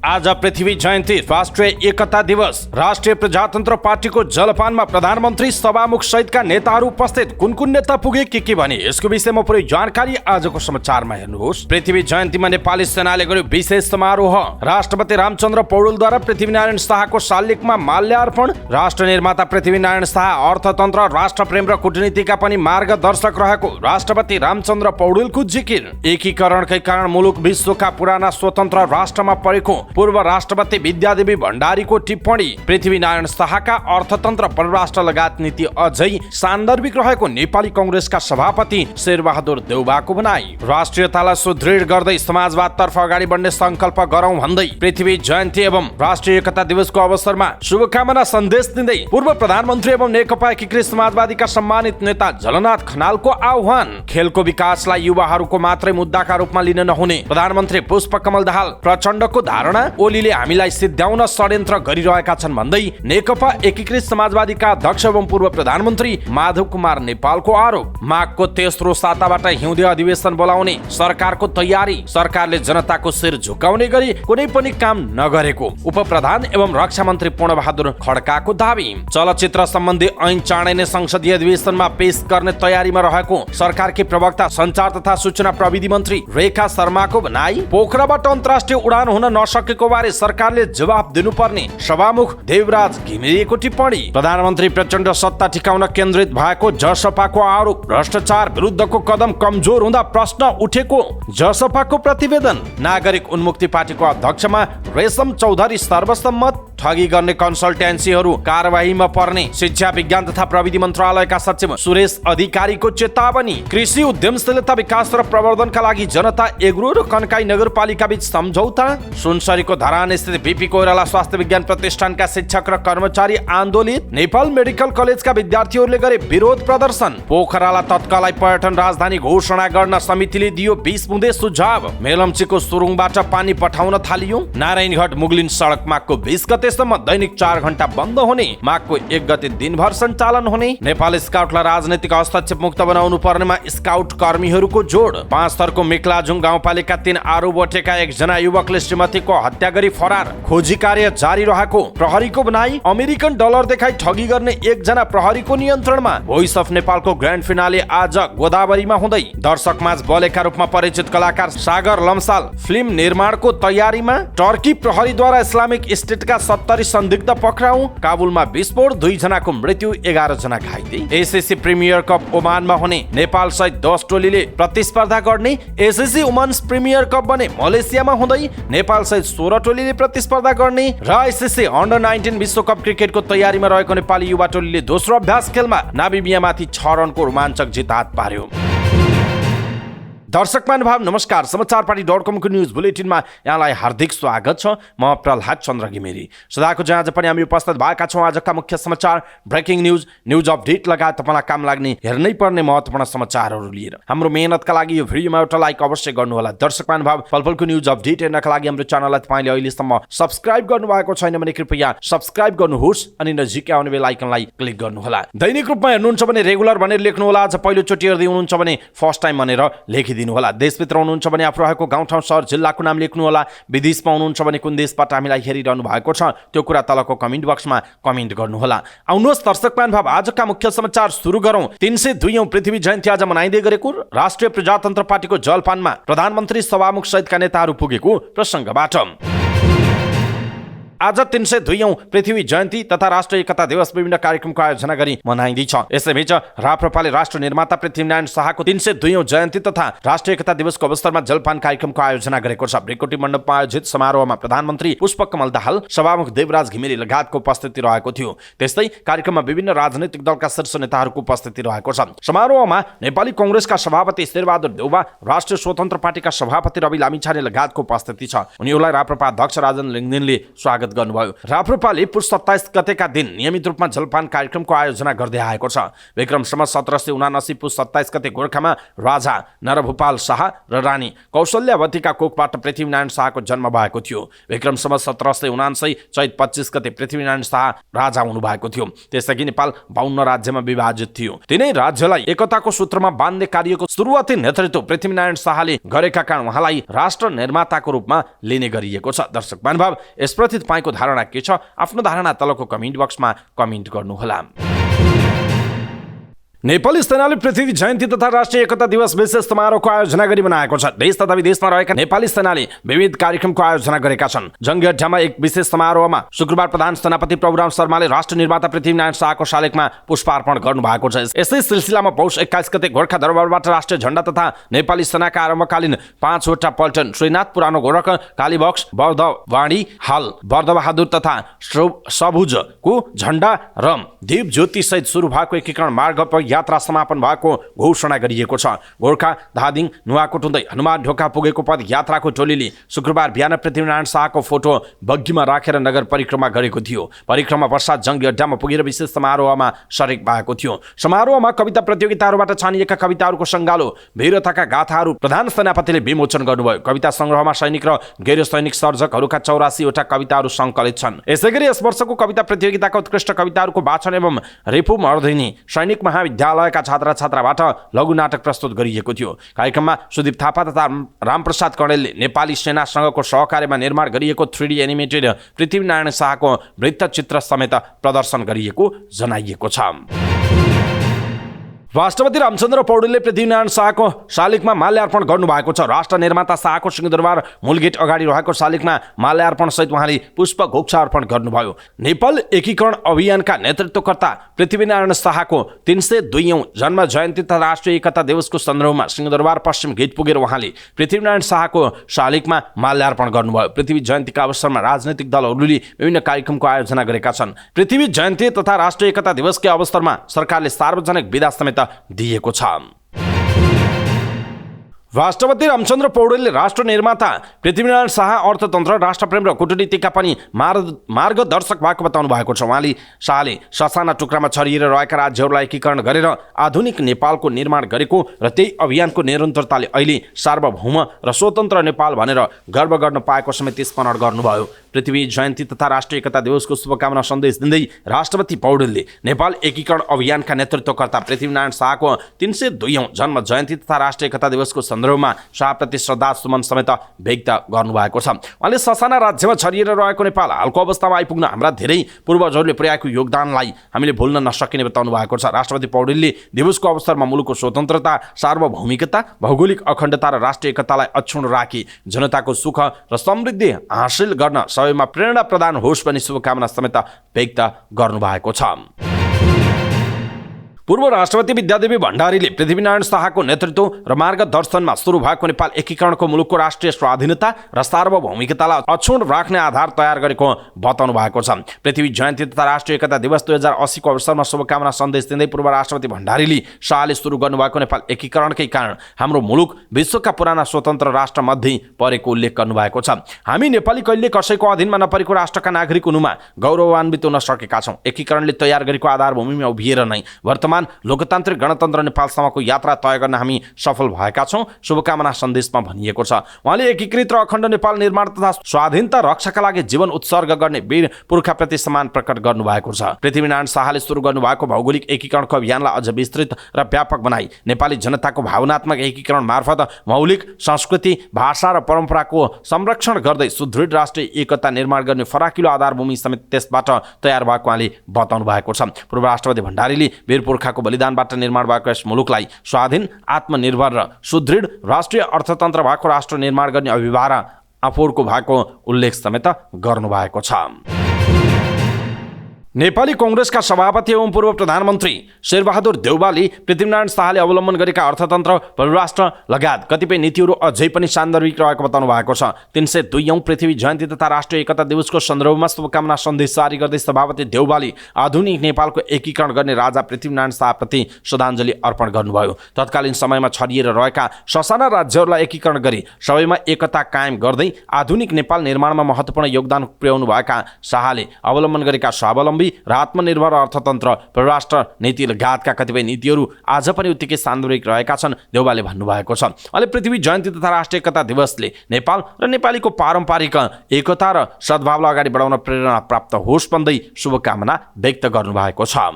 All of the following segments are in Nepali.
आज पृथ्वी जयन्ती राष्ट्रिय एकता दिवस। राष्ट्रिय प्रजातन्त्र पार्टीको जलपानमा प्रधानमन्त्री सभामुख सहितका नेताहरू उपस्थित। कुन कुन नेता पुगे के भने यसको विषयमा पुरै जानकारी आजको समाचारमा हेर्नुहोस्। पृथ्वी जयन्तीमा नेपाली सेनाले गर्यो विशेष समारोह। राष्ट्रपति रामचन्द्र पौडेलद्वारा पृथ्वीनारायण शाहको शालिगमा माल्यार्पण। राष्ट्र निर्माता पृथ्वीनारायण शाह अर्थतन्त्र, राष्ट्रप्रेम र कूटनीतिका पनि मार्गदर्शक रहेको राष्ट्रपति रामचन्द्र पौडेलको जिकिर। एकीकरणकै कारण मुलुक विश्वका पुराना स्वतन्त्र राष्ट्रमा परेको पूर्व राष्ट्रपति विद्यादेवी भण्डारीको टिप्पणी। पृथ्वीनारायण शाहका अर्थतन्त्र, परराष्ट्र लगायत नीति अझै सान्दर्भिक रहेको नेपाली कंग्रेसका सभापति शेरबहादुर देउबाको भनाई। राष्ट्रियतालाई सुदृढ गर्दै समाजवादतर्फ अगाडि बढ्ने संकल्प गरौं भन्दै पृथ्वी जयन्ती एवं राष्ट्रिय एकता दिवसको अवसरमा शुभकामना सन्देश दिँदै पूर्व प्रधानमन्त्री एवं नेकपा एकीकृत समाजवादीका सम्मानित नेता झलनाथ खनालको आह्वान। खेलको विकासलाई युवाहरूको मात्रै मुद्दाका रूपमा लिन नहुने प्रधानमन्त्री पुष्पकमल दाहाल प्रचण्डको धारणा। ओलीले हामीलाई सिद्ध्याउन षड्यन्त्र गरिरहेका छन् भन्दै नेकपा एकीकृत समाजवादीका अध्यक्ष एवं पूर्व प्रधानमन्त्री माधव कुमार नेपालको आरोप। माघको तेस्रो साताबाट हिउँदे अधिवेशन बोलाउने सरकारको तयारी। सरकारले जनताको शिर झुकाउने गरी कुनै पनि काम नगरेको उप प्रधान एवं रक्षा मन्त्री पूर्णबहादुर खड्काको दावी। चलचित्र सम्बन्धी ऐन चाँडै नै संसदीय अधिवेशनमा पेश गर्ने तयारीमा रहेको सरकारकी प्रवक्ता सञ्चार तथा सूचना प्रविधि मन्त्री रेखा शर्माको भनाई। पोखराबाट अन्तर्राष्ट्रिय उडान हुन नसकेको बारे सरकारले जवाफ दिनुपर्ने सभामुख देवराज घिमिरेको टिप्पणी। प्रधानमन्त्री प्रचण्ड सत्ता ठिकाउन केन्द्रित भएको जसपाको आरोप। भ्रष्टाचार विरुद्धको कदम कमजोर हुँदा प्रश्न उठेको जसपाको प्रतिवेदन। नागरिक उन्मुक्ति पार्टीको अध्यक्षमा रेशम चौधरी सर्वसम्मत। ठगी गर्ने कन्सल्टेन्सीहरू कारबाहीमा पर्ने शिक्षा विज्ञान तथा प्रविधि मन्त्रालयका सचिव सुरेश अधिकारीको चेतावनी। कृषि उद्यमशीलता विकास र प्रवर्धनका लागि जनता एग्रो र कन्काई नगरपालिका बीच सम्झौता। सुनसरीको धरान स्थित बीपी कोइराला स्वास्थ्य विज्ञान प्रतिष्ठानका शिक्षक र कर्मचारी आन्दोलित। नेपाल मेडिकल कलेजका विद्यार्थीहरूले गरे विरोध प्रदर्शन। पोखरालाई तत्कालै पर्यटन राजधानी घोषणा गर्न समितिले दियो 20 बुँदे सुझाव। मेलम्चीको सुरुङबाट पानी पठाउन थालियो। नारायणघाट मुगलिन सडक माघको 20 गतेसम्म दैनिक 4 घण्टा बन्द हुने। माघको 1 गते दिनभर सञ्चालन हुने। नेपाल स्काउटलाई राजनैतिक हस्तक्षेप मुक्त बनाउनु पर्नेमा स्काउट कर्मीहरूको जोड। पाँचथरको मिक्लाजुङ गाउँपालिका 3 आरू बटेका एकजना युवकले श्रीमतीको हत्या गरी फरार। खोजी कार्य जारी रहेको प्रहरीको भनाई। अमेरिकन डलर देखाई ठगी गर्ने एकजना प्रहरीको नियन्त्रणमा। भोइस अफ नेपालको ग्रान्ड फिनाले आज गोदावरीमा हुँदै। दर्शकमाझ बलेका रूपमा परिचित कलाकार सागर लम्साल फिल्म निर्माणको तयारीमा। टर्की प्रहरीद्वारा इस्लामिक स्टेटका 70 संदिग्ध पक्राउ। काबुलमा विस्फोट, 2 जनाको मृत्यु, 11 जना घाइते। एसएससी प्रिमियर कप ओमानमा हुने। नेपाल सहित 10 टोलीले प्रतिस्पर्धा गर्ने। एसएससी वुमेन्स प्रिमियर कप भने मलेसियामा हुँदै। नेपाल सहित 16 टोलीले प्रतिस्पर्धा गर्ने। र एसएससी अन्डर 19 विश्वकप क्रिकेटको तयारीमा रहेको नेपाली युवा टोलीले दोस्रो अभ्यास खेलमा नामिबियामाथि 6 रनको रोमाञ्चक जित हात पार्यो। दर्शक महानुभाव नमस्कार। समाचारपाटी.com को न्यूज बुलेटिनमा यहाँलाई हार्दिक स्वागत छ। म प्रहलाद चन्द्र घिमिरे। सदाको चाहिँ आज पनि हामी उपस्थित भएका छौँ। आजका मुख्य समाचार, ब्रेकिङ न्यूज, न्यूज अपडेट लगायत तपाईँलाई काम लाग्ने हेर्नै पर्ने महत्त्वपूर्ण समाचारहरू लिएर। हाम्रो मेहनतका लागि यो भिडियोमा एउटा लाइक अवश्य गर्नुहोला। दर्शक महानुभाव, पलपलको न्यूज अपडेट हेर्नका लागि हाम्रो च्यानललाई तपाईँले अहिलेसम्म सब्स्क्राइब गर्नुभएको छैन भने कृपया सब्स्क्राइब गर्नुहोस् अनि नजिकै आउने बेल आइकनलाई क्लिक गर्नुहोला। दैनिक रूपमा हेर्नुहुन्छ भने रेगुलर भनेर लेख्नुहोला। आज पहिलोचोटि हेर्दै हुनुहुन्छ भने फर्स्ट टाइम भनेर लेखिदिनुहोला। देशभित्र हुनुहुन्छ भने आफू रहेको गाउँठाउँ सहर जिल्लाको नाम लेख्नुहोला। विदेशमा हुनुहुन्छ भने कुन देशबाट हामीलाई हेरिरहनु भएको छ त्यो कुरा तलको कमेन्ट बक्समा कमेन्ट गर्नुहोला। आउनुहोस् दर्शक महानुभाव, आजका मुख्य समाचार सुरु गरौँ। 302औं पृथ्वी जयन्ती आज मनाइँदै गरेको राष्ट्रिय प्रजातन्त्र पार्टीको जलपानमा प्रधानमन्त्री सभामुख सहितका नेताहरू पुगेको प्रसङ्गबाट। आज 302औं पृथ्वी जयन्ती तथा राष्ट्रिय एकता दिवस विभिन्न कार्यक्रमको आयोजना गरी मनाइँदैछ। यसैबीच राप्रपाले राष्ट्र निर्माता पृथ्वीनारायण शाहको 302औं जयन्ती तथा राष्ट्रिय एकता दिवसको अवसरमा जलपान कार्यक्रमको आयोजना गरेको छ। ब्रिकोटी मण्डपमा आयोजित समारोहमा प्रधानमन्त्री पुष्पकमल दाहाल, सभामुख देवराज घिमिरे लगायतको उपस्थिति रहेको थियो। त्यस्तै कार्यक्रममा विभिन्न राजनैतिक दलका शीर्ष नेताहरूको उपस्थिति रहेको छ। समारोहमा नेपाली कंग्रेसका सभापति शेरबहादुर देउबा, राष्ट्रिय स्वतन्त्र पार्टीका सभापति रवि लामिछाने लगायतको उपस्थिति छ। उनीहरूलाई राप्रपा अध्यक्ष राजन लिङदेनले स्वागत स्वागत गर्नुभयो। राप्रपाले पुस 27 गतेका दिन नियमित रूपमा जलपान कार्यक्रमको आयोजना गर्दै आएको छ। विक्रम सम्वत 1779 पुस 27 गते गोर्खामा राजा नरभूपाल शाह र रानी कौशल्यावतीका कोखबाट पृथ्वीनारायण शाहको जन्म भएको थियो। विक्रम सम्वत 1779 चैत 25 गते पृथ्वीनारायण शाह राजा हुनुभएको थियो। त्यसअघि नेपाल 52 राज्यमा विभाजित थियो। तिनै राज्यलाई एकताको सूत्रमा बाँध्ने कार्यको सुरुवाती नेतृत्व पृथ्वीनारायण शाहले गरेका कारण उहाँलाई राष्ट्र निर्माताको रूपमा लिने गरिएको छ। दर्शक महानुभाव, यसप्रति तपाईँको धारणा के छ? आफ्नो धारणा तलको कमेन्ट बक्समा कमेन्ट गर्नुहोला। नेपाली सेनाले पृथ्वी जयन्ती तथा राष्ट्रिय एकता दिवस विशेष समारोहको आयोजना गरी मनाएको छ। देश तथा विदेशमा रहेका नेपाली सेनाले विविध कार्यक्रमको आयोजना गरेका छन्। जंगी अड्डामा एक विशेष समारोहमा शुक्रबार प्रधान सेनापति प्रभुराम शर्माले राष्ट्र निर्माता पृथ्वीनारायण शाहको शालिगमा पुष्पार्पण गर्नुभएको छ। यसै सिलसिलामा पौष 21 गते गोर्खा दरबारबाट राष्ट्रिय झण्डा तथा नेपाली सेनाका आरम्भकालीन 5 वटा पल्टन श्रीनाथ पुरानो गोरख कालीबक्स बर्दवाणी हाल बर्दबहादुर तथा सबुजको झण्डा र दीप ज्योति सहित सुरु भएको एकीकरण मार्ग पर यात्रा समापन भएको घोषणा गरिएको छ। गोर्खा धादिङ नुवाकोट हुँदै हनुमान ढोका पुगेको पद यात्राको टोलीले शुक्रबार बिहान पृथ्वीनारायण शाहको फोटो बग्गीमा राखेर नगर परिक्रमा गरेको थियो। परिक्रमा पश्चात जंगी अड्डामा पुगेर विशेष समारोहमा सरेक भएको थियो। समारोहमा कविता प्रतियोगिताहरूबाट छानिएका कविताहरूको सङ्गालो वीरताका गाथाहरू प्रधान सेनापतिले विमोचन गर्नुभयो। कविता सङ्ग्रहमा सैनिक र गैर सैनिक सर्जकहरूका 84 वटा कविताहरू सङ्कलित छन्। यसैगरी यस वर्षको कविता प्रतियोगिताका उत्कृष्ट कविताहरूको वाचन एवं रिपु मर्दिनी सैनिक महाविद्यालयका छात्र छात्राबाट लघु नाटक प्रस्तुत गरिएको थियो। कार्यक्रममा सुदीप थापा तथा रामप्रसाद कणेलले नेपाली सेनासँगको सहकार्यमा निर्माण गरिएको 3D एनिमेटेड पृथ्वीनारायण शाहको वृत्तचित्र समेत प्रदर्शन गरिएको जनाइएको छ। राष्ट्रपति रामचन्द्र पौडेलले पृथ्वीनारायण शाहको शालिगमा माल्यार्पण गर्नुभएको छ। राष्ट्र निर्माता शाहको सिंहदरबार मूलगेट अगाडि रहेको शालिगमा माल्यार्पण सहित उहाँले पुष्प गुच्छ अर्पण गर्नुभयो। नेपाल एकीकरण अभियानका नेतृत्वकर्ता पृथ्वीनारायण शाहको 302औं जन्म जयन्ती तथा राष्ट्रिय एकता दिवसको सन्दर्भमा सिंहदरबार पश्चिम गेट पुगेर उहाँले पृथ्वीनारायण शाहको शालिगमा माल्यार्पण गर्नुभयो। पृथ्वी जयन्तीका अवसरमा राजनैतिक दलहरूले विभिन्न कार्यक्रमको आयोजना गरेका छन्। पृथ्वी जयन्ती तथा राष्ट्रिय एकता दिवसकै अवसरमा सरकारले सार्वजनिक बिदा समेत दिएको छ। राष्ट्रपति रामचन्द्र पौडेलले राष्ट्र निर्माता पृथ्वीनारायण शाह अर्थतन्त्र राष्ट्रप्रेम र कूटनीतिका पनि मार्गदर्शक भएको बताउनु भएको छ। उहाँले शाहले ससाना टुक्रामा छरिएर रहेका राज्यहरूलाई एकीकरण गरेर आधुनिक नेपालको निर्माण गरेको र त्यही अभियानको निरन्तरताले अहिले सार्वभौम र स्वतन्त्र नेपाल भनेर गर्व गर्न पाएको समेत स्मरण गर्नुभयो। पृथ्वी जयन्ती तथा राष्ट्रिय एकता दिवसको शुभकामना सन्देश दिँदै राष्ट्रपति पौडेलले नेपाल एकीकरण अभियानका नेतृत्वकर्ता पृथ्वीनारायण शाहको 302औं जन्म जयन्ती तथा राष्ट्रिय एकता दिवसको सन्दर्भमा शाहप्रति श्रद्धा सुमन समेत व्यक्त गर्नुभएको छ। उहाँले ससाना राज्यमा छरिएर रहेको नेपाल हालको अवस्थामा आइपुग्न हाम्रा धेरै पूर्वजहरूले पुर्याएको योगदानलाई हामीले भुल्न नसकिने बताउनु भएको छ। राष्ट्रपति पौडेलले दिवसको अवसरमा मुलुकको स्वतन्त्रता, सार्वभौमिकता, भौगोलिक अखण्डता र राष्ट्रिय एकतालाई अक्षुण्ण राखी जनताको सुख र समृद्धि हासिल गर्न सबैमा प्रेरणा प्रदान होस् भन्ने शुभकामना समेत व्यक्त गर्नुभएको छ। पूर्व राष्ट्रपति विद्यादेवी भण्डारीले पृथ्वीनारायण शाहको नेतृत्व र मार्गदर्शनमा सुरु भएको नेपाल एकीकरणको मुलुकको राष्ट्रिय स्वाधीनता र सार्वभौमिकतालाई अक्षुण्ण राख्ने आधार तयार गरेको बताउनु भएको छ। पृथ्वी जयन्ती तथा राष्ट्रिय एकता दिवस 2080 को अवसरमा शुभकामना सन्देश दिँदै पूर्व राष्ट्रपति भण्डारीले शाहले सुरु गर्नुभएको नेपाल एकीकरणकै कारण हाम्रो मुलुक विश्वका पुराना स्वतन्त्र राष्ट्र मध्ये परेको उल्लेख गर्नुभएको छ। हामी नेपाली कहिले कसैको अधीनमा नपरेको राष्ट्रका नागरिक हुनुमा गौरवान्वित हुन सकेका छौँ। एकीकरणले तयार गरेको आधारभूमिमा उभिएर नै वर्तमान लोकतान्त्रिक गणतन्त्र नेपालसम्मको यात्रा तय गर्न हामी सफल भएका छौँ, शुभकामना सन्देशमा भनिएको छ। उहाँले एकीकृत र अखण्ड नेपाल निर्माण तथा स्वाधीनता रक्षाका लागि जीवन उत्सर्ग गर्ने वीर पुर्खाप्रति सम्मान प्रकट गर्नुभएको छ। पृथ्वीनारायण शाहले सुरु गर्नुभएको भौगोलिक एकीकरणको अभियानलाई अझ विस्तृत र व्यापक बनाई नेपाली जनताको भावनात्मक एकीकरण मार्फत मौलिक संस्कृति, भाषा र परम्पराको संरक्षण गर्दै सुदृढ राष्ट्रिय एकता निर्माण गर्ने फराकिलो आधारभूमि समेत त्यसबाट तयार भएको उहाँले बताउनु भएको छ। पूर्व राष्ट्रपति भण्डारीले वीर पुर्खाको बलिदानबाट निर्माण भएको यस मुलुकलाई स्वाधीन, आत्मनिर्भर र सुदृढ राष्ट्रिय अर्थतन्त्र भएको राष्ट्र निर्माण गर्ने अभिभावना आफूको भएको उल्लेख समेत गर्नुभएको छ। नेपाली कांग्रेसका सभापति एवं पूर्व प्रधानमन्त्री शेरबहादुर देउवाले पृथ्वीनारायण शाहले अवलम्बन गरेका अर्थतन्त्र, परराष्ट्र लगायत कतिपय नीतिहरू अझै पनि सान्दर्भिक रहेको बताउनु भएको छ। 302औं पृथ्वी जयन्ती तथा राष्ट्रिय एकता दिवसको सन्दर्भमा शुभकामना सन्देश जारी गर्दै सभापति देउवाले आधुनिक नेपालको एकीकरण गर्ने राजा पृथ्वीनारायण शाहप्रति श्रद्धाञ्जली अर्पण गर्नुभयो। तत्कालीन समयमा छरिएर रहेका ससाना राज्यहरूलाई एकीकरण गरी सबैमा एकता कायम गर्दै आधुनिक नेपाल निर्माणमा महत्त्वपूर्ण योगदान पुर्याउनु भएका शाहले अवलम्बन गरेका स्वावलम्बी र आत्मनिर्भर अर्थतन्त्र, परराष्ट्र नीति लगायतका कतिपय नीतिहरू आज पनि उत्तिकै सान्दर्भिक रहेका छन्, देउवाले भन्नुभएको छ। अहिले पृथ्वी जयन्ती तथा राष्ट्रिय एकता दिवसले नेपाल र नेपालीको पारम्परिक एकता र सद्भावलाई अगाडि बढाउन प्रेरणा प्राप्त होस् भन्दै शुभकामना व्यक्त गर्नुभएको छ।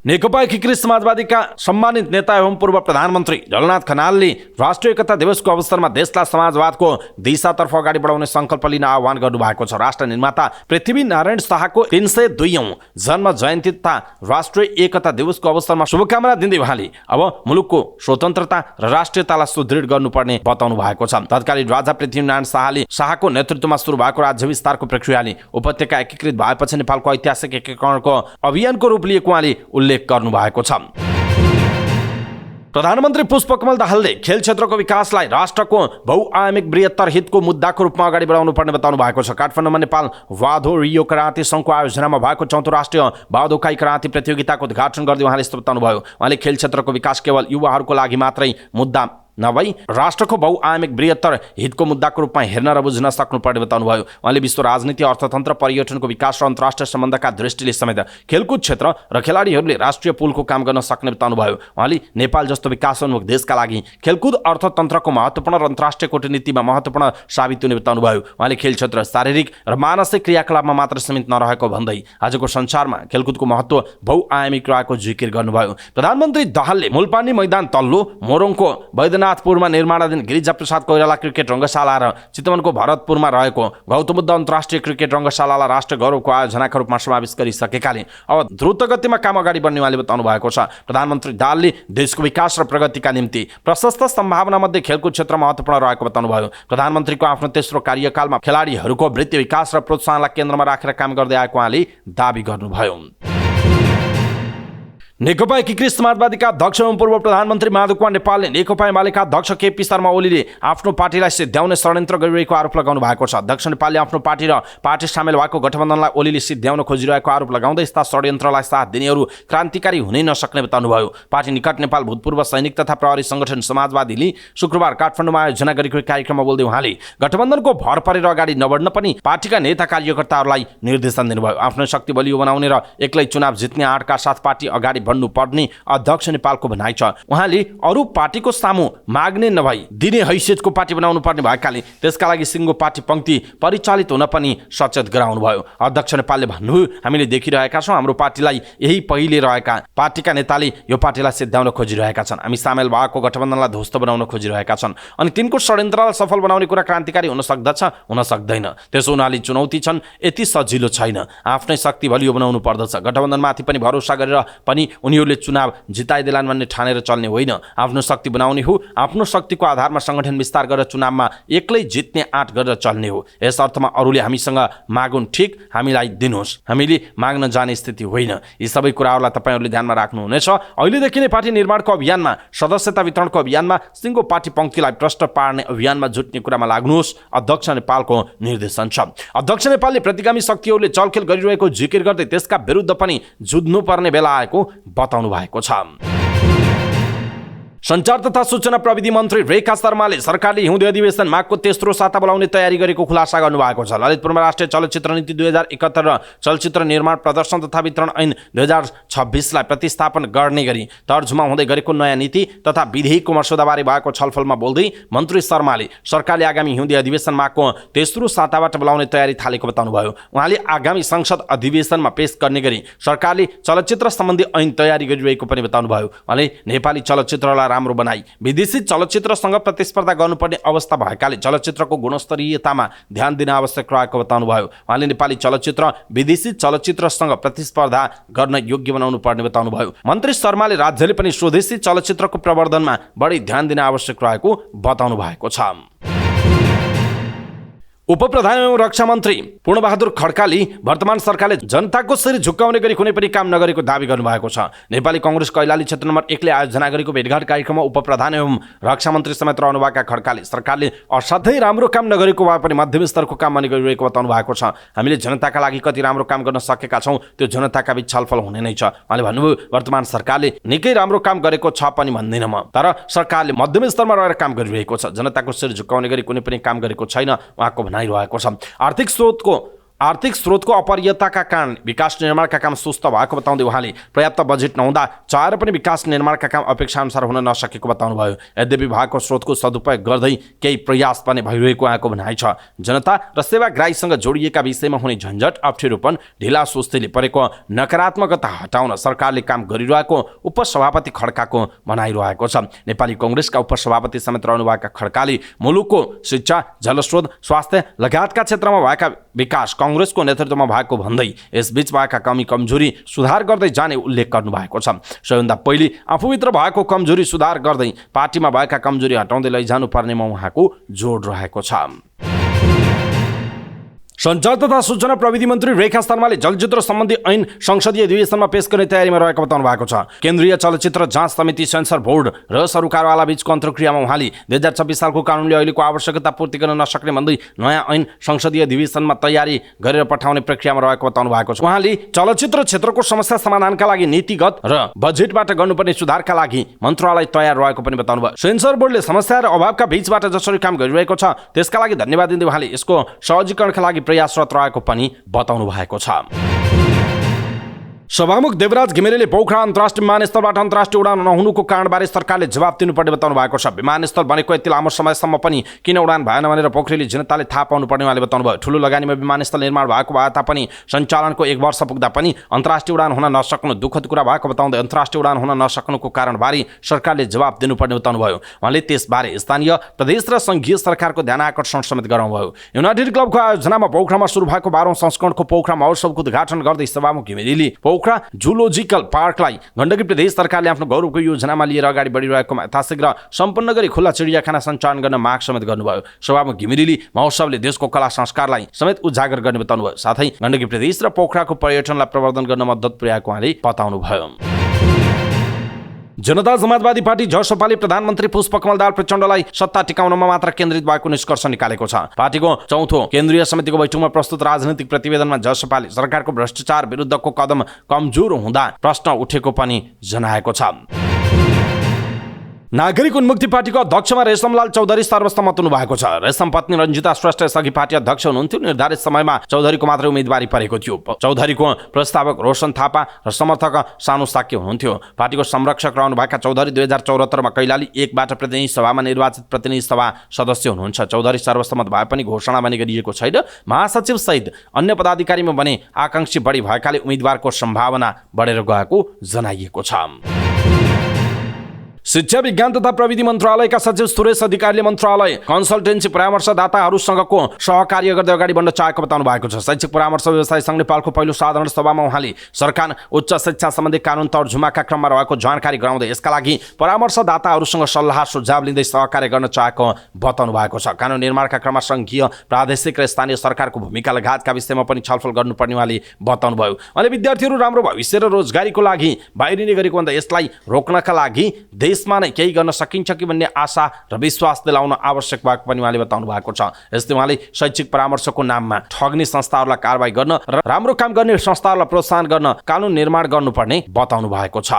नेकपा एकीकृत समाजवादीका सम्मानित नेता एवं पूर्व प्रधानमन्त्री झलनाथ खनालले राष्ट्रिय एकता दिवसको अवसरमा देशलाई समाजवादको दिशातर्फ अगाडि बढाउने सङ्कल्प लिन आह्वान गर्नुभएको छ। राष्ट्र निर्माता पृथ्वीनारायण शाहको 302औं जन्म जयन्ती तथा राष्ट्रिय एकता दिवसको अवसरमा शुभकामना दिँदै उहाँले अब मुलुकको स्वतन्त्रता र राष्ट्रियतालाई सुदृढ गर्नुपर्ने बताउनु भएको छ। तत्कालीन राजा पृथ्वीनारायण शाहले शाहको नेतृत्वमा सुरु भएको राज्य विस्तारको प्रक्रियाले उपत्यका एकीकृत भएपछि नेपालको ऐतिहासिक एकीकरणको अभियानको रूप लिएको उहाँले उल्लेख गर्नु भएको छ। प्रधानमन्त्री पुष्पकमल दाहालले खेल क्षेत्रको विकासलाई राष्ट्रको बहुआयामिक बृहत्तर हितको मुद्दाको रूपमा अगाडि बढाउनु पर्ने बताउनु भएको छ। काठमाडौँमा नेपाल वाधो रियो कराते सङ्घको आयोजनामा भएको 4औं राष्ट्रिय वाधोकाई कराते प्रतियोगिताको उद्घाटन गर्दै उहाँले यस्तो बताउनु भयो। उहाँले खेल क्षेत्रको विकास केवल युवाहरूको लागि मात्रै मुद्दा नभई राष्ट्रको बहुआयामिक बृहत्तर हितको मुद्दाको रूपमा हेर्न र बुझ्न सक्नुपर्ने बताउनु भयो। उहाँले विश्व राजनीति, अर्थतन्त्र, पर्यटनको विकास र अन्तर्राष्ट्रिय सम्बन्धका दृष्टिले समेत खेलकुद क्षेत्र र खेलाडीहरूले राष्ट्रिय पुलको काम गर्न सक्ने बताउनु भयो। उहाँले नेपाल जस्तो विकासोन्मुख देशका लागि खेलकुद अर्थतन्त्रको महत्त्वपूर्ण र अन्तर्राष्ट्रिय कूटनीतिमा महत्त्वपूर्ण साबित हुने बताउनु भयो। उहाँले खेल क्षेत्र शारीरिक र मानसिक क्रियाकलापमा मात्र सीमित नरहेको भन्दै आजको संसारमा खेलकुदको महत्त्व बहुआयामिक रहेको जिकिर गर्नुभयो। प्रधानमन्त्री दाहालले मुलपानी मैदान तल्लो मोरङको वैद्यनाथपुरमा निर्माणाधीन गिरिजाप्रसाद कोइराला क्रिकेट रङ्गशाला र चितवनको भरतपुरमा रहेको गौतम बुद्ध अन्तर्राष्ट्रिय क्रिकेट रङ्गशालालाई राष्ट्रिय गौरवको आयोजनाका रूपमा समावेश गरिसकेकाले अब द्रुत गतिमा काम अगाडि बढ्ने उहाँले बताउनु भएको छ। प्रधानमन्त्री दाहालले देशको विकास र प्रगतिका निम्ति प्रशस्त सम्भावना मध्ये खेलकुद क्षेत्र महत्त्वपूर्ण रहेको बताउनु भयो। प्रधानमन्त्रीको आफ्नो तेस्रो कार्यकालमा खेलाडीहरूको वृत्ति विकास र प्रोत्साहनलाई केन्द्रमा राखेर काम गर्दै आएको उहाँले दाबी गर्नुभयो। नेकपा एकीकृत समाजवादीका अध्यक्ष एवं पूर्व प्रधानमन्त्री माधव कुमार नेपालले नेकपा एमालेका अध्यक्ष केपी शर्मा ओलीले आफ्नो पार्टीलाई सिद्ध्याउने षड्यन्त्र गरिरहेको आरोप लगाउनु भएको छ। अध्यक्ष नेपालले आफ्नो पार्टी र पार्टी सामेल भएको गठबन्धनलाई ओलीले सिद्ध्याउन खोजिरहेको आरोप लगाउँदै यस्ता षड्यन्त्रलाई साथ दिनेहरू क्रान्तिकारी हुनै नसक्ने बताउनु भयो। पार्टी निकट नेपाल भूतपूर्व सैनिक तथा प्रहरी संगठन समाजवादीले शुक्रबार काठमाडौँमा आयोजना गरेको कार्यक्रममा बोल्दै उहाँले गठबन्धनको भर परेर अगाडि नबढ्न पनि पार्टीका नेता कार्यकर्ताहरूलाई निर्देशन दिनुभयो। आफ्नो शक्ति बलियो बनाउने र एक्लै चुनाव जित्ने आँटका साथ पार्टी अगाडि बढ्नुपर्ने अध्यक्ष नेपालको भनाइ छ। उहाँले अरू पार्टीको सामु माग्ने नभई दिने हैसियतको पार्टी बनाउनु पर्ने भएकाले त्यसका लागि सिङ्गो पार्टी पंक्ति परिचालित हुन पनि सचेत गराउनु भयो। अध्यक्ष नेपालले भन्नुभयो, हामीले देखिरहेका छौँ हाम्रो पार्टीलाई यही पहिले रहेका पार्टीका नेताले यो पार्टीलाई सिद्ध्याउन खोजिरहेका छन्। हामी सामेल भएको गठबन्धनलाई ध्वस्त बनाउन खोजिरहेका छन् अनि तिनको षड्यन्त्रलाई सफल बनाउने कुरा क्रान्तिकारी हुन सक्दछ, हुन सक्दैन। त्यसो हुनाले चुनौती छन्, यति सजिलो छैन। आफ्नै शक्ति बलियो बनाउनु पर्दछ। गठबन्धनमाथि पनि भरोसा गरेर पनि उनीहरूले चुनाव जिताइदेलान् भन्ने ठानेर चल्ने होइन। आफ्नो शक्ति बनाउने हो। आफ्नो शक्तिको आधारमा संगठन विस्तार गरेर चुनावमा एक्लै जित्ने आँट गरेर चल्ने हो। यस अर्थमा अरूले हामीसँग मागुन् ठिक, हामीलाई दिनुहोस्, हामीले माग्न जाने स्थिति होइन। यी सबै कुराहरूलाई तपाईँहरूले ध्यानमा राख्नुहुनेछ। अहिलेदेखि नै पार्टी निर्माणको अभियानमा, सदस्यता वितरणको अभियानमा, सिङ्गो पार्टी पंक्तिलाई प्रष्ट पार्ने अभियानमा जुट्ने कुरामा लाग्नुहोस्, अध्यक्ष नेपालको निर्देशन छ। अध्यक्ष नेपालले प्रतिगामी शक्तिहरूले चलखेल गरिरहेको जिकिर गर्दै त्यसका विरुद्ध पनि जुझ्नुपर्ने बेला आएको बताउनु भएको छ। सञ्चार तथा सूचना प्रविधि मन्त्री रेखा शर्माले सरकारले हिउँदे अधिवेशन माघको तेस्रो साता बोलाउने तयारी गरेको खुलासा गर्नुभएको छ। ललितपुरमा राष्ट्रिय चलचित्र नीति 2071 र चलचित्र निर्माण प्रदर्शन तथा वितरण ऐन 2026लाई प्रतिस्थापन गर्ने गरी तर्जुमा हुँदै गरेको नयाँ नीति तथा विधेयकको मसौदाबारे भएको छलफलमा बोल्दै मन्त्री शर्माले सरकारले आगामी हिउँदे अधिवेशन माघको तेस्रो साताबाट बोलाउने तयारी थालेको बताउनुभयो। उहाँले आगामी संसद अधिवेशनमा पेश गर्ने गरी सरकारले चलचित्र सम्बन्धी ऐन तयारी गरिरहेको पनि बताउनुभयो। उहाँले नेपाली चलचित्रलाई राम्रो बनाई विदेशी चलचित्रसँग प्रतिस्पर्धा गर्नुपर्ने अवस्था भएकाले चलचित्रको गुणस्तरीयतामा ध्यान दिन आवश्यक रहेको बताउनुभयो। उहाँले नेपाली चलचित्र विदेशी चलचित्रसँग प्रतिस्पर्धा गर्न योग्य बनाउनु पर्ने बताउनुभयो। मन्त्री शर्माले राज्यले पनि स्वदेशी चलचित्रको प्रवर्धनमा बढी ध्यान दिन आवश्यक रहेको बताउनु भएको छ। उपप्रधान एवं रक्षा मन्त्री पूर्णबहादुर खड्काले वर्तमान सरकारले जनताको शिर झुक्काउने गरी कुनै पनि काम नगरेको दावी गर्नुभएको छ। नेपाली कांग्रेस कैलाली क्षेत्र नम्बर 1 ले आयोजना गरेको भेटघाट कार्यक्रममा उपप्रधान एवं रक्षा मन्त्री समेत रहनुभएका खड्काले सरकारले असाध्यै राम्रो काम नगरेको वा पनि मध्यम स्तरको काम पनि गरिरहेको बताउनु भएको छ। हामीले जनताका लागि कति राम्रो काम गर्न सकेका छौं त्यो जनताका बीच छलफल हुने नै छ। उहाँले भन्नुभयो वर्तमान सरकारले निकै राम्रो काम गरेको छ पनि भन्दिन म, तर सरकारले मध्यम स्तरमा रहेर काम गरिरहेको छ। जनताको शिर झुक्काउने गरी कुनै पनि काम गरेको छैन उहाँको भनाइरहेको छ। आर्थिक स्रोतको अपरियताका कारण विकास निर्माणका काम सुस्त भएको बताउँदै उहाँले पर्याप्त बजेट नहुँदा चाहेर पनि विकास निर्माणका काम अपेक्षा अनुसार हुन नसकेको बताउनुभयो। यद्यपि भएको स्रोतको सदुपयोग गर्दै केही प्रयास पनि भइरहेको उहाँको भनाइ छ। जनता र सेवाग्राहीसँग जोडिएका विषयमा हुने झन्झट अप्ठ्यारोपन ढिला सुस्तीले परेको नकारात्मकता हटाउन सरकारले काम गरिरहेको उपसभापति खड्काको भनाइरहेको छ। नेपाली कांग्रेसका उपसभापति समेत रहनुभएका खड्काले मुलुकको शिक्षा, जलस्रोत, स्वास्थ्य लगायतका क्षेत्रमा भएका विकास कांग्रेसको नेतृत्वमा भएको भन्दै यसबीच भएका कमी कमजोरी सुधार गर्दै जाने उल्लेख गर्नुभएको छ। सबैभन्दा पहिले आफूभित्र भएको कमजोरी सुधार गर्दै पार्टीमा भएका कमजोरी हटाउँदै लैजानु पर्नेमा उहाँको जोड रहेको छ। सञ्चार तथा सूचना प्रविधि मन्त्री रेखा शर्माले चलचित्र सम्बन्धी ऐन संसदीय अधिवेशनमा पेश गर्ने तयारीमा रहेको बताउनु भएको छ। केन्द्रीय चलचित्र जाँच समिति सेन्सर बोर्ड र सरकारवाला बीचको अन्तर्क्रियामा उहाँले 2026 सालको कानुनले अहिलेको आवश्यकता पूर्ति गर्न नसक्ने भन्दै नयाँ ऐन संसदीय अधिवेशनमा तयारी गरेर पठाउने प्रक्रियामा रहेको बताउनु भएको छ। उहाँले चलचित्र क्षेत्रको समस्या समाधानका लागि नीतिगत र बजेटबाट गर्नुपर्ने सुधारका लागि मन्त्रालय तयार रहेको पनि बताउनु भयो। सेन्सर बोर्डले समस्या र अभावका बीचबाट जसरी काम गरिरहेको छ त्यसका लागि धन्यवाद दिँदै उहाँले यसको सहजीकरणका लागि प्रयासरत रहेको पनि बताउनु भएको छ। सभामुख देवराज घिमिरेले पोखरा अन्तर्राष्ट्रिय विमानस्थलबाट अन्तर्राष्ट्रिय उडान नहुनुको कारणबारे सरकारले जवाब दिनुपर्ने बताउनु भएको छ। विमानस्थल बनेको यति लामो समयसम्म पनि किन उडान भएन भनेर पोखरेली जनताले थाहा पाउनुपर्ने उहाँले बताउनु भयो। ठुलो लगानीमा विमानस्थल निर्माण भएको भए तापनि सञ्चालनको 1 वर्ष पुग्दा पनि अन्तर्राष्ट्रिय उडान हुन नसक्नु दुःखद कुरा भएको बताउँदै अन्तर्राष्ट्रिय उडान हुन नसक्नुको कारणबारे सरकारले जवाब दिनुपर्ने बताउनु भयो। उहाँले त्यसबारे स्थानीय, प्रदेश र संघीय सरकारको ध्यान आकर्षण समेत गराउनुभयो। युनाइटेड क्लबको आयोजनामा पोखरामा सुरु भएको 12औं संस्करणको पोखरा महोत्सवको उद्घाटन गर्दै सभामुख घिमिरेले पोखरा जूलोजिकल पार्कलाई गण्डकी प्रदेश सरकारले आफ्नो गौरवको योजनामा लिएर अगाडि बढिरहेकोमा यथाशीघ्र सम्पन्न गरी खुल्ला चिडियाखाना सञ्चालन गर्न माग समेत गर्नुभयो। सभामुख घिमिरेले महोत्सवले देशको कला संस्कारलाई समेत उजागर गर्ने बताउनुभयो। साथै गण्डकी प्रदेश र पोखराको पर्यटनलाई प्रवर्धन गर्न मद्दत पुर्याएको उहाँले बताउनुभयो। जनता समाजवादी पार्टी जसपाले प्रधानमन्त्री पुष्पकमल दाहाल प्रचण्डलाई सत्ता टिकाउनमा मात्र केन्द्रित भएको निष्कर्ष निकालेको छ। पार्टीको 4औं केन्द्रीय समितिको बैठकमा प्रस्तुत राजनीतिक प्रतिवेदनमा जसपाले सरकारको भ्रष्टाचार विरुद्धको कदम कमजोर हुँदा प्रश्न उठेको पनि जनाएको छ। नागरिक उन्मुक्ति पार्टीको अध्यक्षमा रेशमलाल चौधरी सर्वसम्मत हुनु भएको छ। रेशम पत्नी रञ्जिता श्रेष्ठ यसअघि पार्टी अध्यक्ष हुनुहुन्थ्यो। निर्धारित समयमा चौधरीको मात्र उम्मेदवारी परेको थियो। चौधरीको प्रस्तावक रोशन थापा र समर्थक सानु साक्य हुनुहुन्थ्यो। पार्टीको संरक्षक रहनुभएका चौधरी 2074 मा कैलाली 1 बाट प्रतिनिधि सभामा निर्वाचित प्रतिनिधि सभा सदस्य हुनुहुन्छ। चौधरी सर्वसम्मत भए पनि घोषणा पनि गरिएको छैन। महासचिव सहित अन्य पदाधिकारीमा भने आकांक्षी बढी भएकाले उम्मेदवारको सम्भावना बढेर गएको जनाइएको छ। शिक्षा विज्ञान तथा प्रविधि मन्त्रालयका सचिव सुरेश अधिकारीले मन्त्रालय कन्सल्टेन्सी परामर्शदाताहरूसँगको सहकार्य गर्दै अगाडि बढ्न चाहेको बताउनु भएको छ। शैक्षिक परामर्श व्यवसाय संघ नेपालको पहिलो साधारण सभामा उहाँले सरकार उच्च शिक्षा सम्बन्धी कानुन तर्जुमाका क्रममा रहेको जानकारी गराउँदै यसका लागि परामर्शदाताहरूसँग सल्लाह सुझाव लिँदै सहकार्य गर्न चाहेको बताउनु भएको छ। कानुन निर्माणका क्रममा संघीय, प्रादेशिक र स्थानीय सरकारको भूमिका लगायतका विषयमा पनि छलफल गर्नुपर्ने उहाँले बताउनु भयो। उहाँले विद्यार्थीहरू राम्रो भविष्य र रोजगारीको लागि बाहिरिने गरेको भन्दा यसलाई रोक्नका लागि देशमा नै केही गर्न सकिन्छ कि भन्ने आशा र विश्वास दिलाउन आवश्यक भएको पनि उहाँले बताउनु भएको छ। यस्तै उहाँले शैक्षिक परामर्शको नाममा ठग्ने संस्थाहरूलाई कारबाही गर्न र राम्रो काम गर्ने संस्थाहरूलाई प्रोत्साहन गर्न कानुन निर्माण गर्नुपर्ने बताउनु भएको छ।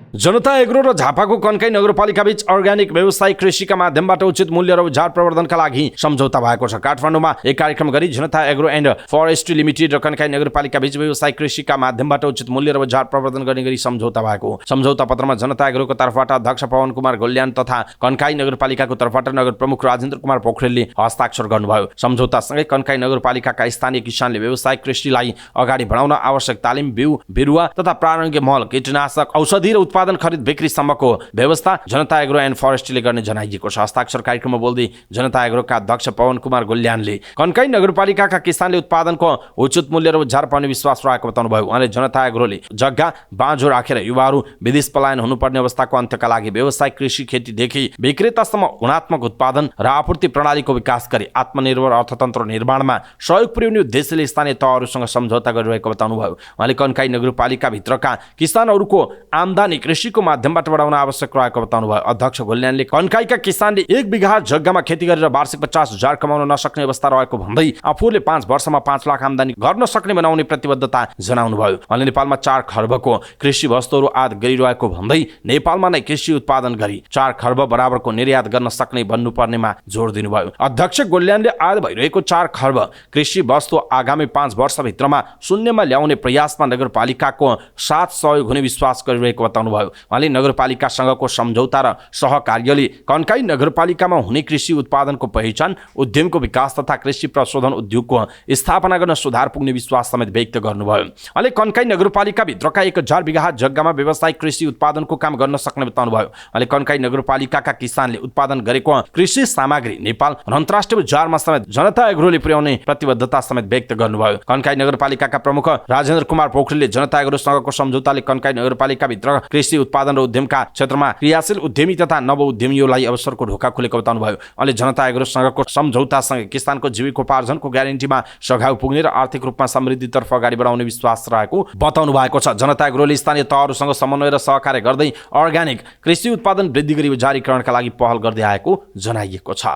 जनता एग्रो र झापाको कन्काई नगरपालिका बीच अर्ग्यानिक व्यावसायिक कृषिका माध्यमबाट उचित मूल्य र उजाड प्रवर्धनका लागि सम्झौता भएको छ। काठमाडौँमा एक कार्यक्रम गरी जनता एग्रो एन्ड फरेस्ट्री लिमिटेड र कन्काई नगरपालिका बीच व्यावसायिक कृषिका माध्यमबाट उचित मूल्य र उजाड प्रवर्धन गर्ने गरी सम्झौता भएको। सम्झौता पत्रमा जनता एग्रोको तर्फबाट अध्यक्ष पवन कुमार गोल्यान तथा कन्काई नगरपालिकाको तर्फबाट नगर प्रमुख राजेन्द्र कुमार पोखरेलले हस्ताक्षर गर्नुभयो। सम्झौतासँगै कन्काई नगरपालिकाका स्थानीय किसानले व्यावसायिक कृषिलाई अगाडि बढाउन आवश्यक तालिम, बिउ, बिरुवा तथा प्रारम्भिक मल, कीटनाशक, औषधि र उत्पादन उत्पादन खरिद बिक्रीसम्मको व्यवस्था जनता एग्रो एन्ड फरेस्ट्रीले गर्ने जनाइएको छ। हस्ताक्षर कार्यक्रममा बोल्दै जनता एग्रोका अध्यक्ष पवन कुमार गोल्यानले कन्काई नगरपालिकाका किसानले उत्पादनको उचित मूल्य र उज्यार पाउने विश्वास रहेको बताउनुभयो। उहाँले जनता एग्रोले जग्गा बाँझो राखेर युवाहरू विदेश पलायन हुनुपर्ने अवस्थाको अन्त्यका लागि व्यवसायिक कृषि खेतीदेखि विक्रेतासम्म गुणात्मक उत्पादन र आपूर्ति प्रणालीको विकास गरी आत्मनिर्भर अर्थतन्त्र निर्माणमा सहयोग पुर्याउने उद्देश्यले स्थानीय तहहरूसँग सम्झौता गरिरहेको बताउनुभयो। उहाँले कन्काई नगरपालिकाभित्रका किसानहरूको आम्दानी कृषिको माध्यमबाट बढाउन आवश्यक रहेको बताउनुभयो। अध्यक्ष गोल्यानले कन्काईका किसानले 1 बिघा जग्गामा खेती गरेर वार्षिक 50,000 कमाउन नसक्ने अवस्था रहेको भन्दै आफूले 5 वर्षमा 5 लाख आम्दानी गर्न सक्ने बनाउने प्रतिबद्धता जनाउनुभयो। उहाँले नेपालमा 4 खर्बको कृषि वस्तुहरू आयात गरिरहेको भन्दै नेपालमा नै कृषि उत्पादन गरी 4 खर्ब बराबरको निर्यात गर्न सक्ने बन्नुपर्नेमा जोड दिनुभयो। अध्यक्ष गोल्यानले आयात भइरहेको 4 खर्ब कृषि वस्तु आगामी 5 वर्षभित्रमा शून्यमा ल्याउने प्रयासमा नगरपालिकाको साथ सहयोग हुने विश्वास गरिरहेको बताउनुभयो। उहाँले नगरपालिकासँगको सम्झौता र सहकार्यले कन्काई नगरपालिकामा हुने कृषि उत्पादनको पहिचान, उद्यमको विकास तथा कृषि प्रशोधन उद्योगको स्थापना गर्न सुधार पुग्ने विश्वास समेत व्यक्त गर्नुभयो। उहाँले कन्काई नगरपालिकाभित्रका 1000 बिघा जग्गामा व्यावसायिक कृषि उत्पादनको काम गर्न सक्ने बताउनुभयो। उहाँले कन्काई नगरपालिकाका किसानले उत्पादन गरेको कृषि सामग्री नेपाल र अन्तर्राष्ट्रिय बजारमा समेत जनता एग्रोले पुर्याउने प्रतिबद्धता समेत व्यक्त गर्नुभयो। कन्काई नगरपालिकाका प्रमुख राजेन्द्र कुमार पोखरेलले जनता एग्रोसँगको सम्झौताले कन्काई नगरपालिकाभित्र कृषि उत्पादन र उद्यमका क्षेत्रमा क्रियाशील उद्यमी तथा नव उद्यमीहरूलाई अवसरको ढोका खुलेको बताउनुभयो। उहाँले जनता एग्रोसँगको सम्झौतासँगै किसानको जीविकोपार्जनको ग्यारेन्टीमा सघाउ पुग्ने र आर्थिक रूपमा समृद्धितर्फ अगाडि बढाउने विश्वास रहेको बताउनु भएको छ। जनता एग्रोले स्थानीय तहहरूसँग समन्वय र सहकार्य गर्दै अर्ग्यानिक कृषि उत्पादन वृद्धि गरी जारीकरणका लागि पहल गर्दै आएको जनाइएको छ।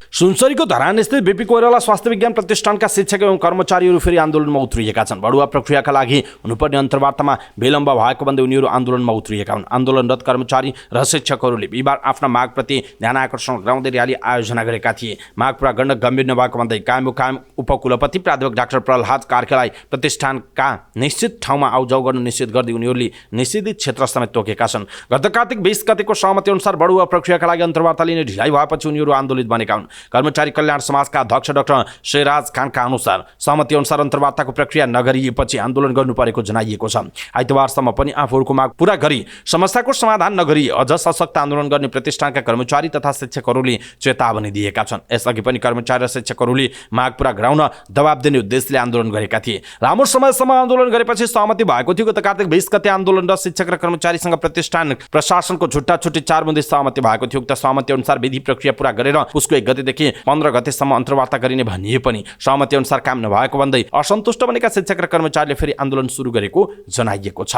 सुनसरीको धरानस्थित बीपी कोइराला स्वास्थ्य विज्ञान प्रतिष्ठानका शिक्षक एवं कर्मचारीहरू फेरि आन्दोलनमा उत्रिएका छन्। बढुवा प्रक्रियाका लागि हुनुपर्ने अन्तर्वार्तामा विलम्ब भएको भन्दै उनीहरू आन्दोलनमा उत्रिएका हुन्। आन्दोलनरत कर्मचारी र शिक्षकहरूले बिहिबार आफ्ना मागप्रति ध्यान आकर्षण गराउँदै र्याली आयोजना गरेका थिए। माग पूरा गर्न गम्भीर नभएको भन्दै कायम उपकुलपति प्राध्यापक डाक्टर प्रहलाद कार्कीलाई प्रतिष्ठानका निश्चित ठाउँमा आउजाउ गर्न निषेध गर्दै उनीहरूले निषेधित क्षेत्र समेत तोकेका छन्। गत कार्तिक 20 गतेको सहमति अनुसार बढुवा प्रक्रियाका लागि अन्तर्वार्ता लिने ढिलाइ भएपछि उनीहरू आन्दोलित बनेका हुन्। कर्मचारी कल्याण समाजका अध्यक्ष डाक्टर शेराज खानका अनुसार सहमति अनुसार अन्तर्वार्ताको प्रक्रिया नगरिएपछि आन्दोलन गर्नु परेको जनाइएको छ। आइतबारसम्म पनि आफूहरूको माग पूरा गरी समस्याको समाधान नगरी अझ सशक्त आन्दोलन गर्ने प्रतिष्ठानका कर्मचारी तथा शिक्षकहरूले चेतावनी दिएका छन्। यसअघि पनि कर्मचारी र शिक्षकहरूले माग पूरा गराउन दबाब दिने उद्देश्यले आन्दोलन गरेका थिए। लामो समयसम्म आन्दोलन गरेपछि सहमति भएको थियो। गत कार्तिक 20 गते आन्दोलन र शिक्षक र कर्मचारीसँग प्रतिष्ठान प्रशासनको छुट्टा-छुट्टी 4 बुँदे सहमति भएको थियो। उक्त सहमति अनुसार विधि प्रक्रिया पूरा गरेर उसको 1 गतेदेखि 15 गतेसम्म अन्तर्वार्ता गरिने भनिए पनि सहमति अनुसार काम नभएको भन्दै असन्तुष्ट बनेका शिक्षक र कर्मचारीले फेरि आन्दोलन सुरु गरेको जनाइएको छ।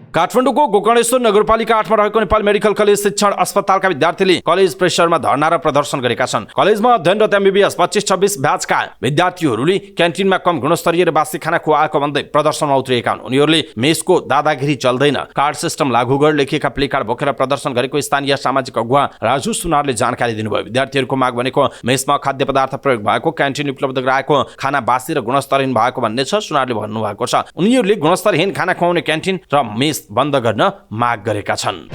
काठमाडौँको गोकर्णेश्वर नगरपालिका 8 मा रहेको नेपाल मेडिकल कलेज शिक्षण अस्पतालका विद्यार्थीले कलेज प्रेसरमा धरना र प्रदर्शन गरेका छन्। कलेजमा अध्ययनरत MBBS 25-26 ब्याचका विद्यार्थीहरूले क्यान्टिनमा कम गुणस्तरीय र बासी खाना खुवाएको भन्दै प्रदर्शनमा उत्रिएका हुन्। उनीहरूले मेसको दादागिरी चल्दैन, कार्ड सिस्टम लागू गर लेखिएका प्ले कार्ड बोकेर प्रदर्शन गरेको स्थानीय सामाजिक अगुवा राजु सुनारले जानकारी दिनुभयो। विद्यार्थीहरूको माग भनेको मेसमा खाद्य पदार्थ प्रयोग भएको, क्यान्टिन उपलब्ध गराएको खाना बासी र गुणस्तरहीन भएको भन्ने छ। सुनारले भन्नुभएको छ उनीहरूले गुणस्तरहीन खाना खुवाउने क्यान्टिन र मेस बन्द गर्न माग गरेका छन्।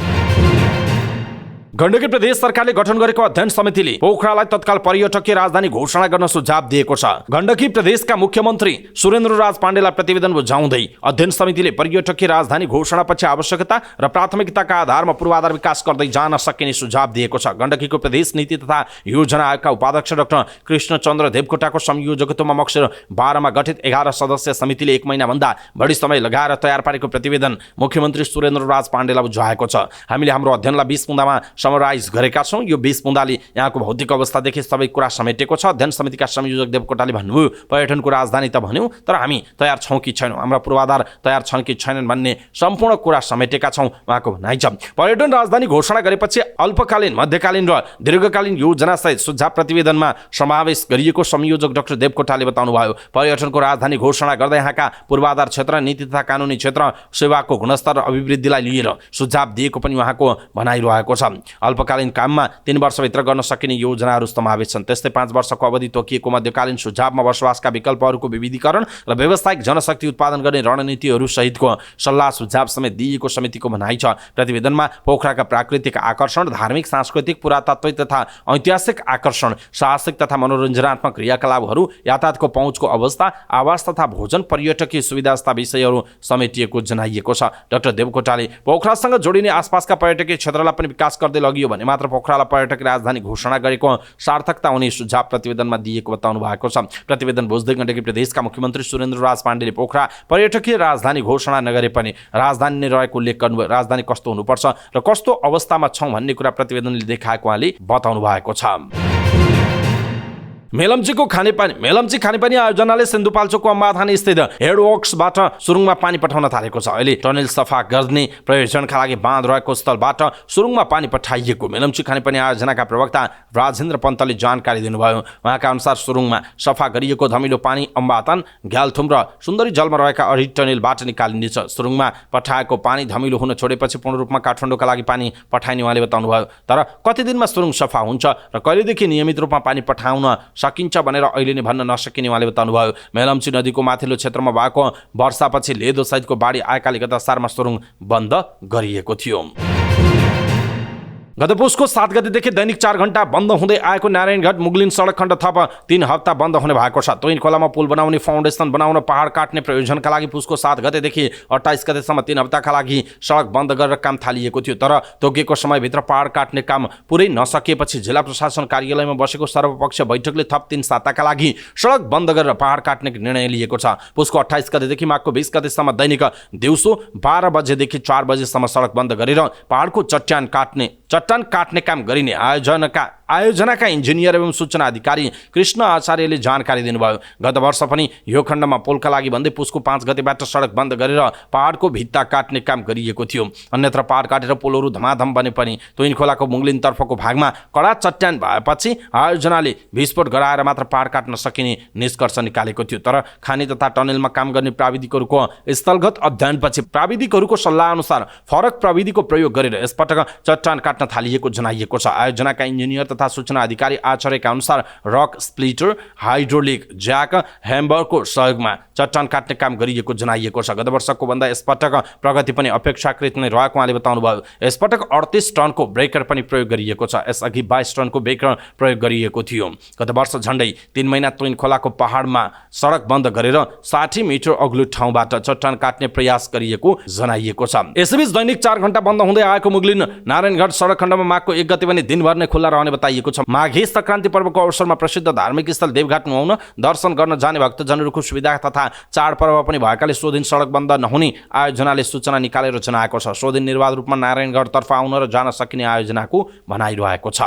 गण्डकी प्रदेश सरकारले गठन गरेको अध्ययन समितिले पोखरालाई तत्काल पर्यटकीय राजधानी घोषणा गर्न सुझाव दिएको छ। गण्डकी प्रदेशका मुख्यमन्त्री सुरेन्द्र राज पाण्डेलाई प्रतिवेदन बुझाउँदै अध्ययन समितिले पर्यटकीय राजधानी घोषणापछि आवश्यकता र प्राथमिकताका आधारमा पूर्वाधार विकास गर्दै जान सकिने सुझाव दिएको छ। गण्डकीको प्रदेश नीति तथा योजना आयोगका उपाध्यक्ष डाक्टर कृष्णचन्द्र देवकोटाको संयोजकत्वमा मक्सिर 12 मा गठित 11 सदस्यीय समितिले 1 महिनाभन्दा बढी समय लगाएर तयार पारेको प्रतिवेदन मुख्यमन्त्री सुरेन्द्र राज पाण्डेलाई बुझाएको छ। हामीले हाम्रो अध्ययनलाई 20 बुँदामा समराइज गरेका छौं। यो 20 बुँदाले यहाँको भौतिक अवस्थादेखि सबै कुरा समेटेको छ। अध्ययन समितिका संयोजक देवकोटाले भन्नुभयो पर्यटनको राजधानी त भन्यौं, तर हामी तयार छौं कि छैनौं, हाम्रा पूर्वाधार तयार छन् कि छैनन् भन्ने सम्पूर्ण कुरा समेटेका छौं उहाँको भनाइ छ। पर्यटन राजधानी घोषणा गरेपछि अल्पकालीन, मध्यकालीन र दीर्घकालीन योजना सहित सुझाव प्रतिवेदनमा समावेश गरिएको संयोजक डाक्टर देवकोटाले बताउनुभयो। पर्यटनको राजधानी घोषणा गर्दै यहाँका पूर्वाधार क्षेत्र, नीति तथा कानुनी क्षेत्र, सेवाको गुणस्तर र अभिवृद्धिलाई लिएर सुझाव दिएको पनि उहाँको भनाइ रहेको छ। अल्पकालीन काममा 3 वर्षभित्र गर्न सकिने योजनाहरू समावेश छन्। त्यस्तै 5 वर्षको अवधि तोकिएको मध्यकालीन सुझावमा बसोबासका विकल्पहरूको विविधीकरण र व्यावसायिक जनशक्ति उत्पादन गर्ने रणनीतिहरू सहितको सल्लाह सुझाव समेत दिइएको समितिको भनाइ छ। प्रतिवेदनमा पोखराका प्राकृतिक आकर्षण, धार्मिक, सांस्कृतिक, पुरातात्विक तथा ऐतिहासिक आकर्षण, साहसिक तथा मनोरञ्जनात्मक क्रियाकलापहरू, यातायातको पहुँचको अवस्था, आवास तथा भोजन, पर्यटकीय सुविधा जस्ता विषयहरू समेटिएको जनाइएको छ। डाक्टर देवकोटाले पोखरासँग जोडिने आसपासका पर्यटकीय क्षेत्रलाई पनि विकास गर्दै लगियो भने मात्र पोखरालाई पर्यटकीय राजधानी घोषणा गरेको सार्थकता हुने सुझाव प्रतिवेदनमा दिएको बताउनु भएको छ। प्रतिवेदन बुझ्दै गण्डकी प्रदेशका मुख्यमन्त्री सुरेन्द्रराज पाण्डेले पोखरा पर्यटकीय राजधानी घोषणा नगरे पनि राजधानी नै रहेको उल्लेख गर्नुभयो। राजधानी कस्तो हुनुपर्छ र कस्तो अवस्थामा छौं भन्ने कुरा प्रतिवेदनले देखाएको उहाँले बताउनु भएको छ। मेलम्चीको खानेपानी आयोजनाले सिन्धुपाल्चोकको अम्बाथानी स्थित हेडवर्क्सबाट सुरुङमा पानी पठाउन थालेको छ। अहिले टनेल सफा गर्ने प्रयोजनका लागि बाँध रहेको स्थलबाट सुरुङमा पानी पठाइएको मेलम्ची खानेपानी आयोजनाका प्रवक्ता राजेन्द्र पन्तले जानकारी दिनुभयो। उहाँका अनुसार सुरुङमा सफा गरिएको धमिलो पानी अम्बातान, ग्यालथुम र सुन्दरी जलमा रहेका अढी टनेलबाट निकालिनेछ। सुरुङमा पठाएको पानी धमिलो हुन छोडेपछि पूर्ण रूपमा काठमाडौँका लागि पानी पठाइने उहाँले बताउनुभयो। तर कति दिनमा सुरुङ सफा हुन्छ र कहिलेदेखि नियमित रूपमा पानी पठाउन सकिन्छ भनेर अहिले नै भन्न नसकिने उहाँले बताउनुभयो। मेलम्ची नदीको माथिल्लो क्षेत्रमा भएको वर्षापछि लेदो सहितको बाढी आएकाले गत असारमा सुरुङ बन्द गरिएको थियो। गत पुसको 7 गतेदेखि दैनिक 4 घण्टा बन्द हुँदै आएको नारायणघाट मुगलिन सडक खण्ड थप 3 हप्ता बन्द हुने भएको छ। तोइन खोलामा पुल बनाउने, फाउन्डेसन बनाउन, पहाड काट्ने प्रयोजनका लागि पुसको 7 गतेदेखि 28 गतेसम्म 3 हप्ताका लागि सडक बन्द गरेर काम थालिएको थियो। तर तोकिएको समयभित्र पहाड काट्ने काम पुरै नसकिएपछि जिल्ला प्रशासन कार्यालयमा बसेको सर्वपक्षीय बैठकले थप 3 साताका लागि सडक बन्द गरेर पहाड काट्ने निर्णय लिएको छ। पुसको 28 गतेदेखि माघको 20 गतेसम्म दैनिक दिउँसो 12 बजेदेखि 4 बजेसम्म सडक बन्द गरेर पहाडको चट्टान काट्ने काम गरिने आयोजनाका इन्जिनियर एवं सूचना अधिकारी कृष्ण आचार्यले जानकारी दिनुभयो। गत वर्ष पनि यो खण्डमा पुलका लागि भन्दै पुसको 5 गतेबाट सडक बन्द गरेर पहाडको भित्ता काट्ने काम गरिएको थियो। अन्यत्र पहाड काटेर पुलहरू धमाधम बने पनि तोइन खोलाको मुगलिन तर्फको भागमा कडा चट्टान भएपछि आयोजनाले विस्फोट गराएर मात्र पहाड काट्न सकिने निष्कर्ष निकालेको थियो। तर खानी तथा टनेलमा काम गर्ने प्राविधिकहरूको स्थलगत अध्ययनपछि प्राविधिकहरूको सल्लाह अनुसार फरक प्रविधिको प्रयोग गरेर यसपटक चट्टान काट्न थालिएको जनाइएको छ। आयोजनाका इन्जिनियर तथा सूचना अधिकारी आचार्यका अनुसार रक स्प्लिटर, हाइड्रोलिक ज्याक, ह्याम्बरको सहयोगमा चट्टान काट्ने काम गरिएको जनाइएको छ। गत वर्षको भन्दा यसपटक प्रगति पनि अपेक्षाकृत नै रहेको उहाँले बताउनुभयो। यसपटक 38 टनको ब्रेकर पनि प्रयोग गरिएको छ। यसअघि 22 टनको ब्रेकर प्रयोग गरिएको थियो। गत वर्ष झण्डै 3 महिना तोइन खोलाको पहाडमा सडक बन्द गरेर 60 मिटर अग्लो ठाउँबाट चट्टान काट्ने प्रयास गरिएको जनाइएको छ। यसैबीच दैनिक 4 घण्टा बन्द हुँदै आएको मुगलिन नारायणघाट सडक खण्डमा माघको 1 गते पनि दिनभर नै खुल्ला रहने बताइएको छ। माघे संक्रान्ति पर्वको अवसरमा प्रसिद्ध धार्मिक स्थल देवघाट नुहाउन, दर्शन गर्न जाने भक्तजनहरूको सुविधा तथा चाडपर्व पनि भएकाले सो दिन सडक बन्द नहुने आयोजनाले सूचना निकालेर जनाएको छ। सो दिन निर्बाध रूपमा नारायणघाटतर्फ आउन र जान सकिने आयोजनाको भनाइरहेको छ।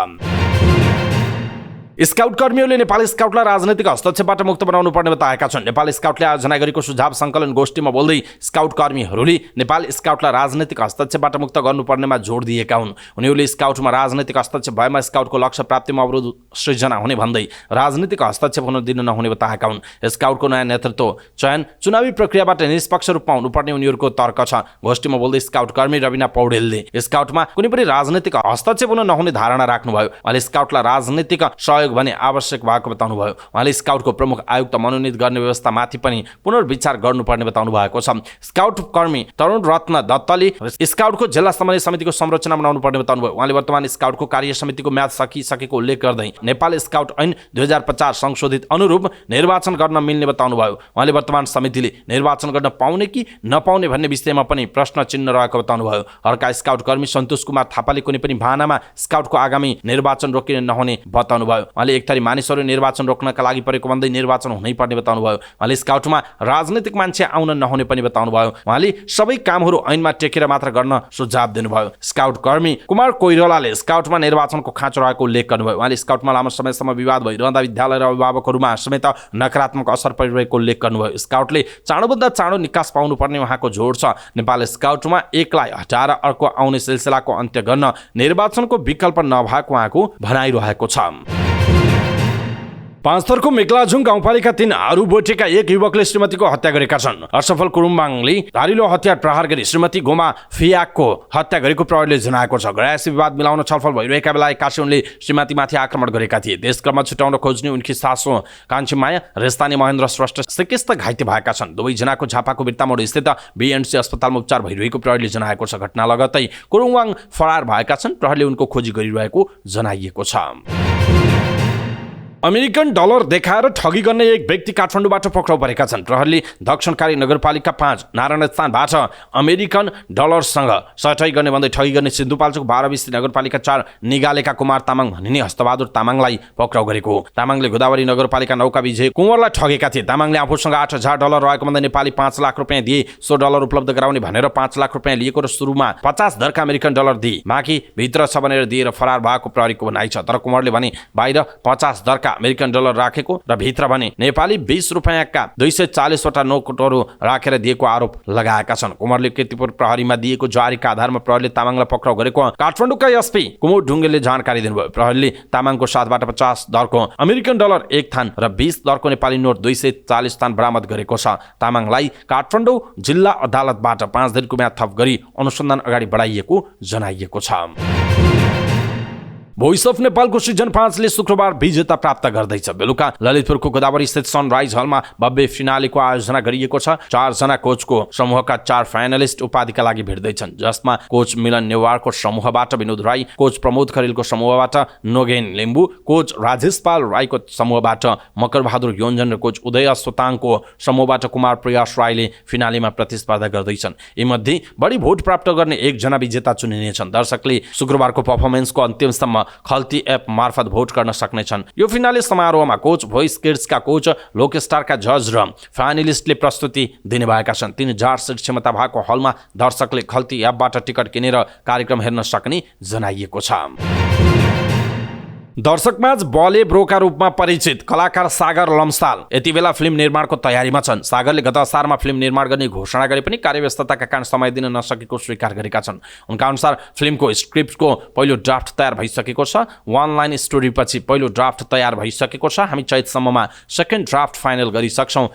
स्काउट कर्मीहरूले नेपाली स्काउटलाई राजनैतिक हस्तक्षेपबाट मुक्त बनाउनु पर्ने बताएका छन्। नेपाल स्काउटले आयोजना गरेको सुझाव सङ्कलन गोष्ठीमा बोल्दै स्काउट कर्मीहरूले नेपाल स्काउटलाई राजनैतिक हस्तक्षेपबाट मुक्त गर्नुपर्नेमा जोड दिएका हुन्। उनीहरूले स्काउटमा राजनैतिक हस्तक्षेप भएमा स्काउटको लक्ष्य प्राप्तिमा अवरोध सृजना हुने भन्दै राजनैतिक हस्तक्षेप हुन दिन नहुने बताएका हुन्। स्काउटको नयाँ नेतृत्व चयन चुनावी प्रक्रियाबाट निष्पक्ष रूपमा हुनुपर्ने उनीहरूको तर्क छ। गोष्ठीमा बोल्दै स्काउट कर्मी रविना पौडेलले स्काउटमा कुनै पनि राजनैतिक हस्तक्षेप हुन नहुने धारणा राख्नुभयो। उहाँले स्काउटलाई राजनैतिक सहयोग भने आवश्यक भएको बताउनुभयो। उहाँले स्काउटको प्रमुख आयुक्त मनोनित गर्ने व्यवस्थामाथि पनि पुनर्विचार गर्नुपर्ने बताउनु भएको छ। स्काउट कर्मी तरुण रत्न दत्तले स्काउटको जिल्ला समन्वय समितिको संरचना बनाउनु पर्ने बताउनुभयो। उहाँले वर्तमान स्काउटको कार्य समितिको म्याद सकिसकेको उल्लेख गर्दै नेपाल स्काउट ऐन 2050 संशोधित अनुरूप निर्वाचन गर्न मिल्ने बताउनुभयो। उहाँले वर्तमान समितिले निर्वाचन गर्न पाउने कि नपाउने भन्ने विषयमा पनि प्रश्न चिन्ह रहेको बताउनुभयो। अर्का स्काउट कर्मी सन्तोष कुमार थापाले कुनै पनि बहानामा स्काउटको आगामी निर्वाचन रोकिन नहुने बताउनुभयो। उहाँले एक थरी मानिसहरू निर्वाचन रोक्नका लागि परेको भन्दै निर्वाचन हुनै पर्ने बताउनुभयो। उहाँले स्काउटमा राजनैतिक मान्छे आउन नहुने पनि बताउनुभयो। उहाँले सबै कामहरू ऐनमा टेकेर मात्र गर्न सुझाव दिनुभयो। स्काउट कर्मी कुमार कोइरालाले स्काउटमा निर्वाचनको खाँचो रहेको उल्लेख गर्नुभयो। उहाँले स्काउटमा लामो समयसम्म विवाद भइरहँदा विद्यालय र अभिभावकहरूमा समेत नकारात्मक असर परिरहेको उल्लेख गर्नुभयो। स्काउटले चाँडोभन्दा चाँडो निकास पाउनुपर्ने उहाँको जोड छ। नेपाल स्काउटमा एकलाई हटाएर अर्को आउने सिलसिलाको अन्त्य गर्न निर्वाचनको विकल्प नभएको उहाँको भनाइरहेको छ। पाँचथरको मेक्लाजुङ गाउँपालिका 3 आरुबोटेका एक युवकले श्रीमतीको हत्या गरेका छन्। असफल कुरुम्बाङले धारिलो हतियार प्रहार गरी श्रीमती गोमा फियाकको हत्या गरेको प्रहरीले जनाएको छ। गरायसी विवाद मिलाउन छलफल भइरहेका बेला काशीउनले श्रीमतीमाथि आक्रमण गरेका थिए। देशक्रममा छुटाउन खोज्ने उनकी सासू कान्छीमाया रेस्तानी महेन्द्र श्रेष्ठ सिकिस्त घाइते भएका छन्। दुवैजनाको झापाको बिर्तामोड स्थित बीएनसी अस्पतालमा उपचार भइरहेको प्रहरीले जनाएको छ। घटना लगत्तै कुरुम्बाङ फरार भएका छन्। प्रहरीले उनको खोजी गरिरहेको जनाइएको छ। अमेरिकन डलर देखाएर ठगी गर्ने एक व्यक्ति काठमाडौँबाट पक्राउ परेका छन्। प्रहरीले दक्षिणकारी नगरपालिका 5 नारायण स्थानबाट अमेरिकन डलरसँग सटाई गर्ने भन्दै ठगी गर्ने सिन्धुपाल्चोक 12 नगरपालिका 4 निगालेका कुमार तामाङ भनिने हस्तबहादुर तामाङलाई पक्राउ गरेको हो। तामाङले गोदावरी नगरपालिका 9 का विजय कुँवरलाई ठगेका थिए। तामाङले आफूसँग 8,000 डलर रहेको भन्दै नेपाली 5 लाख रुपियाँ दिए। सो डलर उपलब्ध गराउने भनेर 5 लाख रुपियाँ लिएको र सुरुमा 50 दरका अमेरिकन डलर दिए। बाँकी भित्र छ भनेर दिएर फरार भएको प्रहरीको भनाइ छ। तर कुँवरले भने बाहिर 50 दरका अमेरिकन डलर राखेको र भित्र भने नेपाली 20 रुपियाँका 240 वटा नोटहरू राखेर दिएको आरोप लगाएका छन्। कुँवरले कीर्तिपुर प्रहरीमा दिएको जारीका आधारमा प्रहरीले तामाङलाई पक्राउ गरेको काठमाडौँका एसपी कुमुद ढुङ्गेलले जानकारी दिनुभयो। प्रहरीले तामाङको साथबाट 50 दरको अमेरिकन डलर 1 थान र 20 दरको नेपाली नोट 240 थान बरामद गरेको छ। तामाङलाई काठमाडौँ जिल्ला अदालतबाट 5 दिनको म्याद थप गरी अनुसन्धान अगाडि बढाइएको जनाइएको छ। भोइस अफ नेपालको सिजन 5 ले शुक्रबार विजेता प्राप्त गर्दैछ। बेलुका ललितपुरको गोदावरी स्थित सनराइज हलमा भव्य फिनालेको आयोजना गरिएको छ। 4 जना कोचको समूहका 4 फाइनलिस्ट उपाधिका लागि भिड्दैछन्, जसमा कोच मिलन नेवारको समूहबाट विनोद राई, कोच प्रमोद खरेलको समूहबाट नोगेन लिम्बू, कोच राजेश पाल राईको समूहबाट मकर बहादुर योन्जन र कोच उदय सोताङको समूहबाट कुमार प्रयास राईले फिनालेमा प्रतिस्पर्धा गर्दैछन्। यीमध्ये बढी भोट प्राप्त गर्ने 1 जना विजेता चुनिनेछन्। दर्शकले शुक्रबारको पर्फर्मेन्सको अन्तिमसम्म खल्ती एप मार्फत भोट गर्न सक्नेछन्। यो फिनाले समारोहमा कोच भोइस किड्सका कोच लोक स्टारका जज र फाइनलिस्टले प्रस्तुति दिने भएका छन्। 3000 सिट क्षमता भएको हलमा दर्शकले खल्ती एपबाट टिकट किनेर कार्यक्रम हेर्न सक्ने जनाइएको छ। दर्शकमाझ बले ब्रोका रूपमा परिचित कलाकार सागर लम्साल यति बेला फिल्म निर्माणको तयारीमा छन्। सागरले गत असारमा फिल्म निर्माण गर्ने घोषणा गरे पनि कार्यव्यस्तताका कारण समय दिन नसकेको स्वीकार गरेका छन्। उनका अनुसार फिल्मको स्क्रिप्टको पहिलो ड्राफ्ट तयार भइसकेको छ। 1 लाइन स्टोरी पछि पहिलो ड्राफ्ट तयार भइसकेको छ। हामी चैतसम्ममा सेकेन्ड ड्राफ्ट फाइनल गरिसक्छौँ,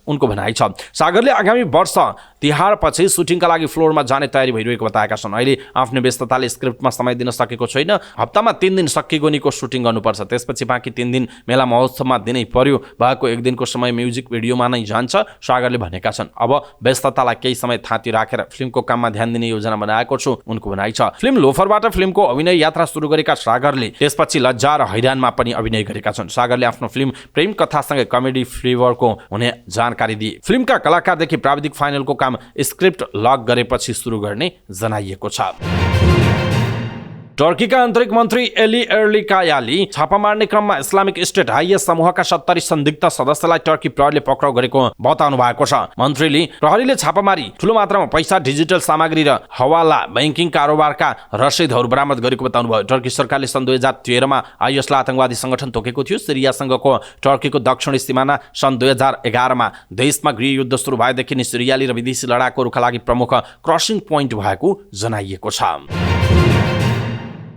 उनको भनाइ छ। सागरले आगामी वर्ष तिहार पछि सुटिङका लागि फ्लोरमा जाने तयारी भइरहेको बताएका छन्। अहिले आफ्नो व्यस्तताले स्क्रिप्टमा समय दिन सकेको छैन। हप्तामा 3 दिन सक्किगोनीको सुटिङ गर्नुपर्छ, त्यसपछि बाँकी 3 दिन मेला महोत्सवमा दिनै पर्यो। भएको 1 दिनको समय म्युजिक भिडियोमा नै जान्छ, सागरले भनेका छन्। अब व्यस्ततालाई केही समय थाती राखेर फिल्मको काममा ध्यान दिने योजना बनाएको छु, उनको भनाइ छ। फिल्म लोफरबाट फिल्मको अभिनय यात्रा सुरु गरेका सागरले त्यसपछि लज्जा र हैरानमा पनि अभिनय गरेका छन्। सागरले आफ्नो फिल्म प्रेम कथासँगै कमेडी फ्लेभरको हुने जानकारी दिए। फिल्मका कलाकारदेखि प्राविधिक फाइनलको काम स्क्रिप्ट लक गरेपछि सुरु गर्ने जनाइएको छ। टर्कीका आन्तरिक मन्त्री एली एर्लिकायाली छापा मार्ने क्रममा इस्लामिक स्टेट हाइएस समूहका 70 संदिग्ध सदस्यलाई टर्की प्रहरीले पक्राउ गरेको बताउनु भएको छ। मन्त्रीले प्रहरीले छापामारी ठूलो मात्रामा पैसा, डिजिटल सामग्री र हवाला बैंकिङ कारोबारका रसिदहरू बरामद गरेको बताउनु भयो। टर्की सरकारले सन् 2013 मा आइएसलाई आतंकवादी संगठन तोकेको थियो। सिरियासँगको टर्कीको दक्षिणी सीमाना सन् 2011 मा देशमा गृहयुद्ध सुरु भएदेखि सिरियाली र विदेशी लडाकुहरूका लागि प्रमुख क्रसिङ पोइन्ट भएको जनाइएको छ।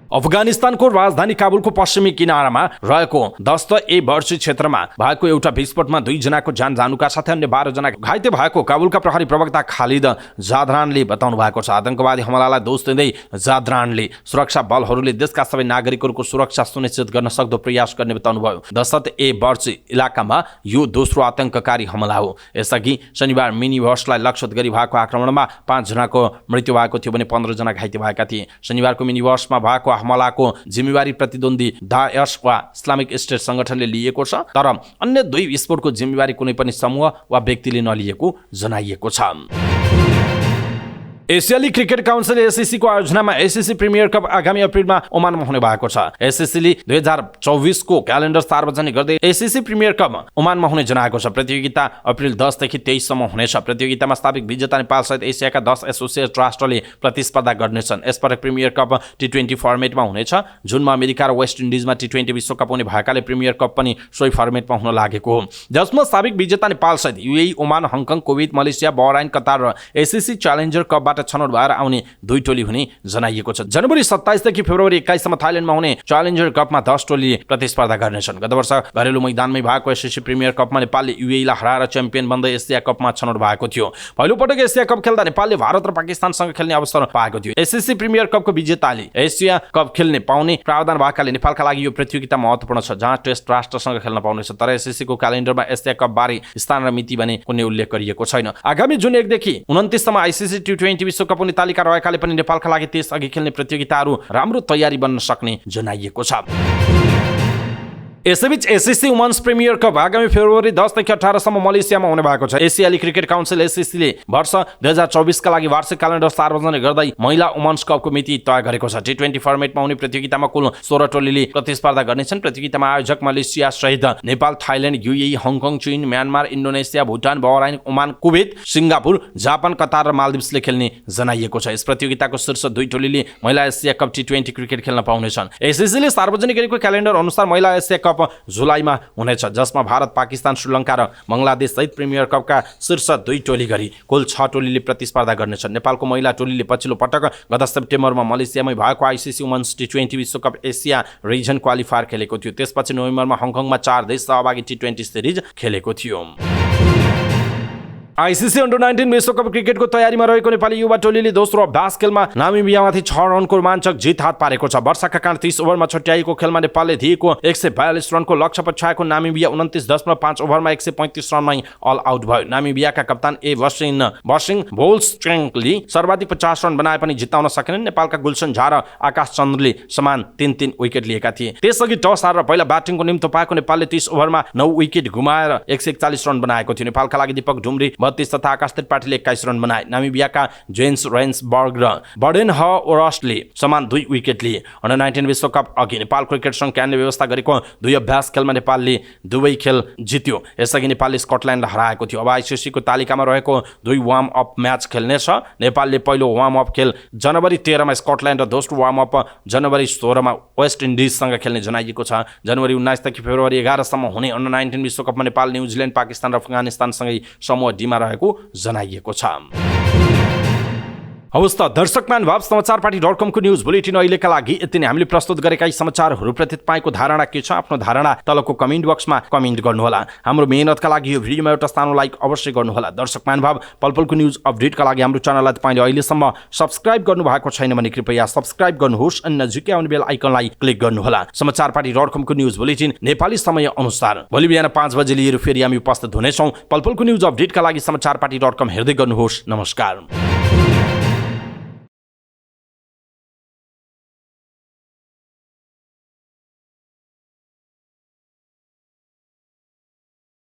अफगानिस्तानको राजधानी काबुलको पश्चिमी किनारामा रहेको दस्त-ए बर्ची क्षेत्रमा भएको एउटा विस्फोटमा 2 जनाको ज्यान जानुका साथै अन्य 12 जना घाइते भएको काबुलका प्रहरी प्रवक्ता खालिद जादरानले बताउनु भएको छ। आतंकवादी हमलालाई दोष दिँदै जादरानले सुरक्षा बलहरूले देशका सबै नागरिकहरूको सुरक्षा सुनिश्चित गर्न सक्दो प्रयास गर्ने बताउनु भयो। दस्त-ए बर्ची इलाकामा यो दोस्रो आतंककारी हमला हो। यसअघि शनिबार मिनी बसलाई लक्षित गरी भएको आक्रमणमा 5 जनाको मृत्यु भएको थियो भने 15 जना घाइते भएका थिए। शनिबारको मिनी बसमा भएको हमलाको जिम्मेवारी प्रतिद्वन्दी दाएश वा इस्लामिक स्टेट संगठनले लिएको छ, तर अन्य 2 विस्फोटको जिम्मेवारी कुनै पनि समूह वा व्यक्तिले नलिएको जनाइएको छ। एसियाली क्रिकेट काउन्सिल एसिसी को आयोजनामा एसिसी प्रिमियर कप आगामी अप्रिलमा ओमानमा हुने भएको छ। एसिसीले 2024 को क्यालेन्डर सार्वजनिक गर्दै एसिसी प्रिमियर कप ओमानमा हुने जनाएको छ। प्रतियोगिता अप्रिल 10 देखि 23 सम्म हुनेछ। प्रतियोगितामा स्थापित विजेता नेपाल सहित एसियाका 10 एसोसिएट राष्ट्रले प्रतिस्पर्धा गर्नेछन्। यसपटक प्रिमियर कप T20 फर्मेटमा हुनेछ। जुनमा अमेरिका र वेस्ट इन्डिजमा T20 विश्वकप हुने भएकाले प्रिमियर कप पनि सोही फर्मेटमा हुन लागेको हो, जसमा साबिक विजेता नेपाल सहित UAE, Oman, Hong Kong, Kuwait, Malaysia, Bahrain, Qatar र एसिसी च्यालेन्जर कपबाट ग्रुपबाट छनौट भएर आउने 2 टोली हुने जनाइएको छ। जनवरी 27 देखि फेब्रुअरी 21 सम्म थाइल्यान्डमा हुने च्यालेन्जर कपमा 10 टोलीले प्रतिस्पर्धा गर्नेछन्। गत वर्ष घरेलु मैदानमै भएको एसएससी प्रिमियर कपमा नेपालले युएईलाई हराएर च्याम्पियन बन्दै एसिया कपमा छनौट भएको थियो। पहिलो पटक एसिया कप खेल्दा नेपालले भारत र पाकिस्तानसँग खेल्ने अवसर पाएको थियो। एसएससी प्रिमियर कपको विजेताले एसिया कप खेल्ने पाउने प्रावधान भएकाले नेपालका लागि यो प्रतियोगिता महत्त्वपूर्ण छ, जहाँ टेस्ट राष्ट्रसँग खेल्न पाउनेछ। तर एसएससीको क्यालेन्डरमा एसिया कप बारे स्थान र मिति भने कुनै उल्लेख गरिएको छैन। आगामी जुन 1 देखि 29 सम्म आइसिसी T20 विश्वकप हुने तालिका रहेकाले पनि नेपालका लागि त्यस अघि खेल्ने प्रतियोगिताहरू राम्रो तयारी बन्न सक्ने जनाइएको छ। यसैबीच एसएससी वुमेन्स प्रिमियर कप आगामी फेब्रुअरी 10 देखि 18 सम्म मलेसियामा हुने भएको छ। एसियाली क्रिकेट काउन्सिल एसएससीले वर्ष 2024 का लागि वार्षिक क्यालेन्डर सार्वजनिक गर्दै महिला वुमेन्स कपको मिति तय गरेको छ। T20 फर्मेटमा हुने प्रतियोगितामा कुल 16 टोलीले प्रतिस्पर्धा गर्नेछन्। प्रतियोगितामा आयोजक मलेसिया सहित नेपाल, थाइल्यान्ड, युएई, हङकङ, चीन, Myanmar, Indonesia, Bhutan, Bahrain, Oman, Kuwait, Singapore, Japan, Qatar र मालदिभ्सले खेल्ने जनाइएको छ। यस प्रतियोगिताको शीर्ष 2 टोलीले महिला एसिया कप T20 क्रिकेट खेल्न पाउनेछन्। एसएससीले सार्वजनिक गरेको क्यालेन्डर अनुसार महिला एसिया कप जुलाईमा हुनेछ, जसमा भारत, पाकिस्तान, श्रीलङ्का र बङ्गलादेश सहित प्रिमियर कपका शीर्ष 2 टोली गरी कुल 6 टोलीले प्रतिस्पर्धा गर्नेछन्। नेपालको महिला टोलीले पछिल्लो पटक गत सेप्टेम्बरमा मलेसियामै भएको आइसिसी वुमेन्स T20 विश्वकप एसिया रिजन क्वालिफायर खेलेको थियो। त्यसपछि नोभेम्बरमा हङकङमा 4 देश सहभागी T20 सिरिज खेलेको थियो। आइसिसी अन्डर 19 विश्वकप क्रिकेटको तयारीमा रहेको नेपाली युवा टोलीले दोस्रो अभ्यास खेलमा नामिबियामाथि 6 रनको रोमाञ्चक जित हात पारेको छ। वर्षाका कारण 30 ओभरमा छुट्याइएको खेलमा नेपालले दिएको 142 रनको लक्ष्य पछ्याएको नामिबिया 29.5 ओभरमा 135 रनमै अल आउट भयो। नामिबियाका कप्तान बसिङ बोल्स्ट्रेङ्गले सर्वाधिक 50 रन बनाए पनि जिताउन सकेनन्। नेपालका गुलसन झा र आकाश चन्द्रले समान 3-3 विकेट लिएका थिए। त्यसअघि टस हारेर पहिला ब्याटिङको निम्तो पाएको नेपालले 30 ओभरमा 9 विकेट गुमाएर 141 रन बनाएको थियो। नेपालका लागि दीपक ढुम्री 32 तथा आकाश त्रिपाठीले 21 रन बनाए। नामिबियाका जेन्स रेन्सबर्ग र बडेन ओरस्टले समान 2 विकेट लिए। अन्डर 19 विश्वकप अघि नेपाल क्रिकेट संघ क्यानले व्यवस्था गरेको 2 अभ्यास खेलमा नेपालले दुवै खेल जित्यो। यसअघि नेपालले स्कटल्यान्डलाई हराएको थियो। अब आइसिसीको तालिकामा रहेको 2 वार्म अप म्याच खेल्नेछ। नेपालले पहिलो वार्म अप खेल जनवरी 13 मा स्कटल्यान्ड र दोस्रो वार्म अप जनवरी 16 मा वेस्ट इन्डिजसँग खेल्ने जनाइएको छ। जनवरी 19 देखि फेब्रुअरी 11 सम्म हुने अन्डर 19 विश्वकपमा नेपाल, न्युजिल्यान्ड, पाकिस्तान र अफगानिस्तानसँगै समूह डी मा रहेको जनाइएको छ। हवस् त दर्शक महानुभाव, समाचारपाटी.com को न्युज बुलेटिन अहिलेका लागि यति नै। हामीले प्रस्तुत गरेका यी समाचारहरूप्रति तपाईँको धारणा के छ? आफ्नो धारणा तलको कमेन्ट बक्समा कमेन्ट गर्नुहोला। हाम्रो मेहनतका लागि यो भिडियोमा एउटा सानो लाइक अवश्य गर्नुहोला। दर्शक महानुभाव, पलपलको न्युज अपडेटका लागि हाम्रो च्यानललाई तपाईँले अहिलेसम्म सब्स्क्राइब गर्नुभएको छैन भने कृपया सब्स्क्राइब गर्नुहोस् अनि नजिकै आउने बेल आइकनलाई क्लिक गर्नुहोला। समाचारपाटी.com को न्युज बुलेटिन नेपाली समय अनुसार भोलि बिहान 5 बजे लिएर फेरि हामी उपस्थित हुनेछौँ। पलपलको न्युज अपडेटका लागि समाचारपाटी.com हेर्दै गर्नुहोस्। नमस्कार।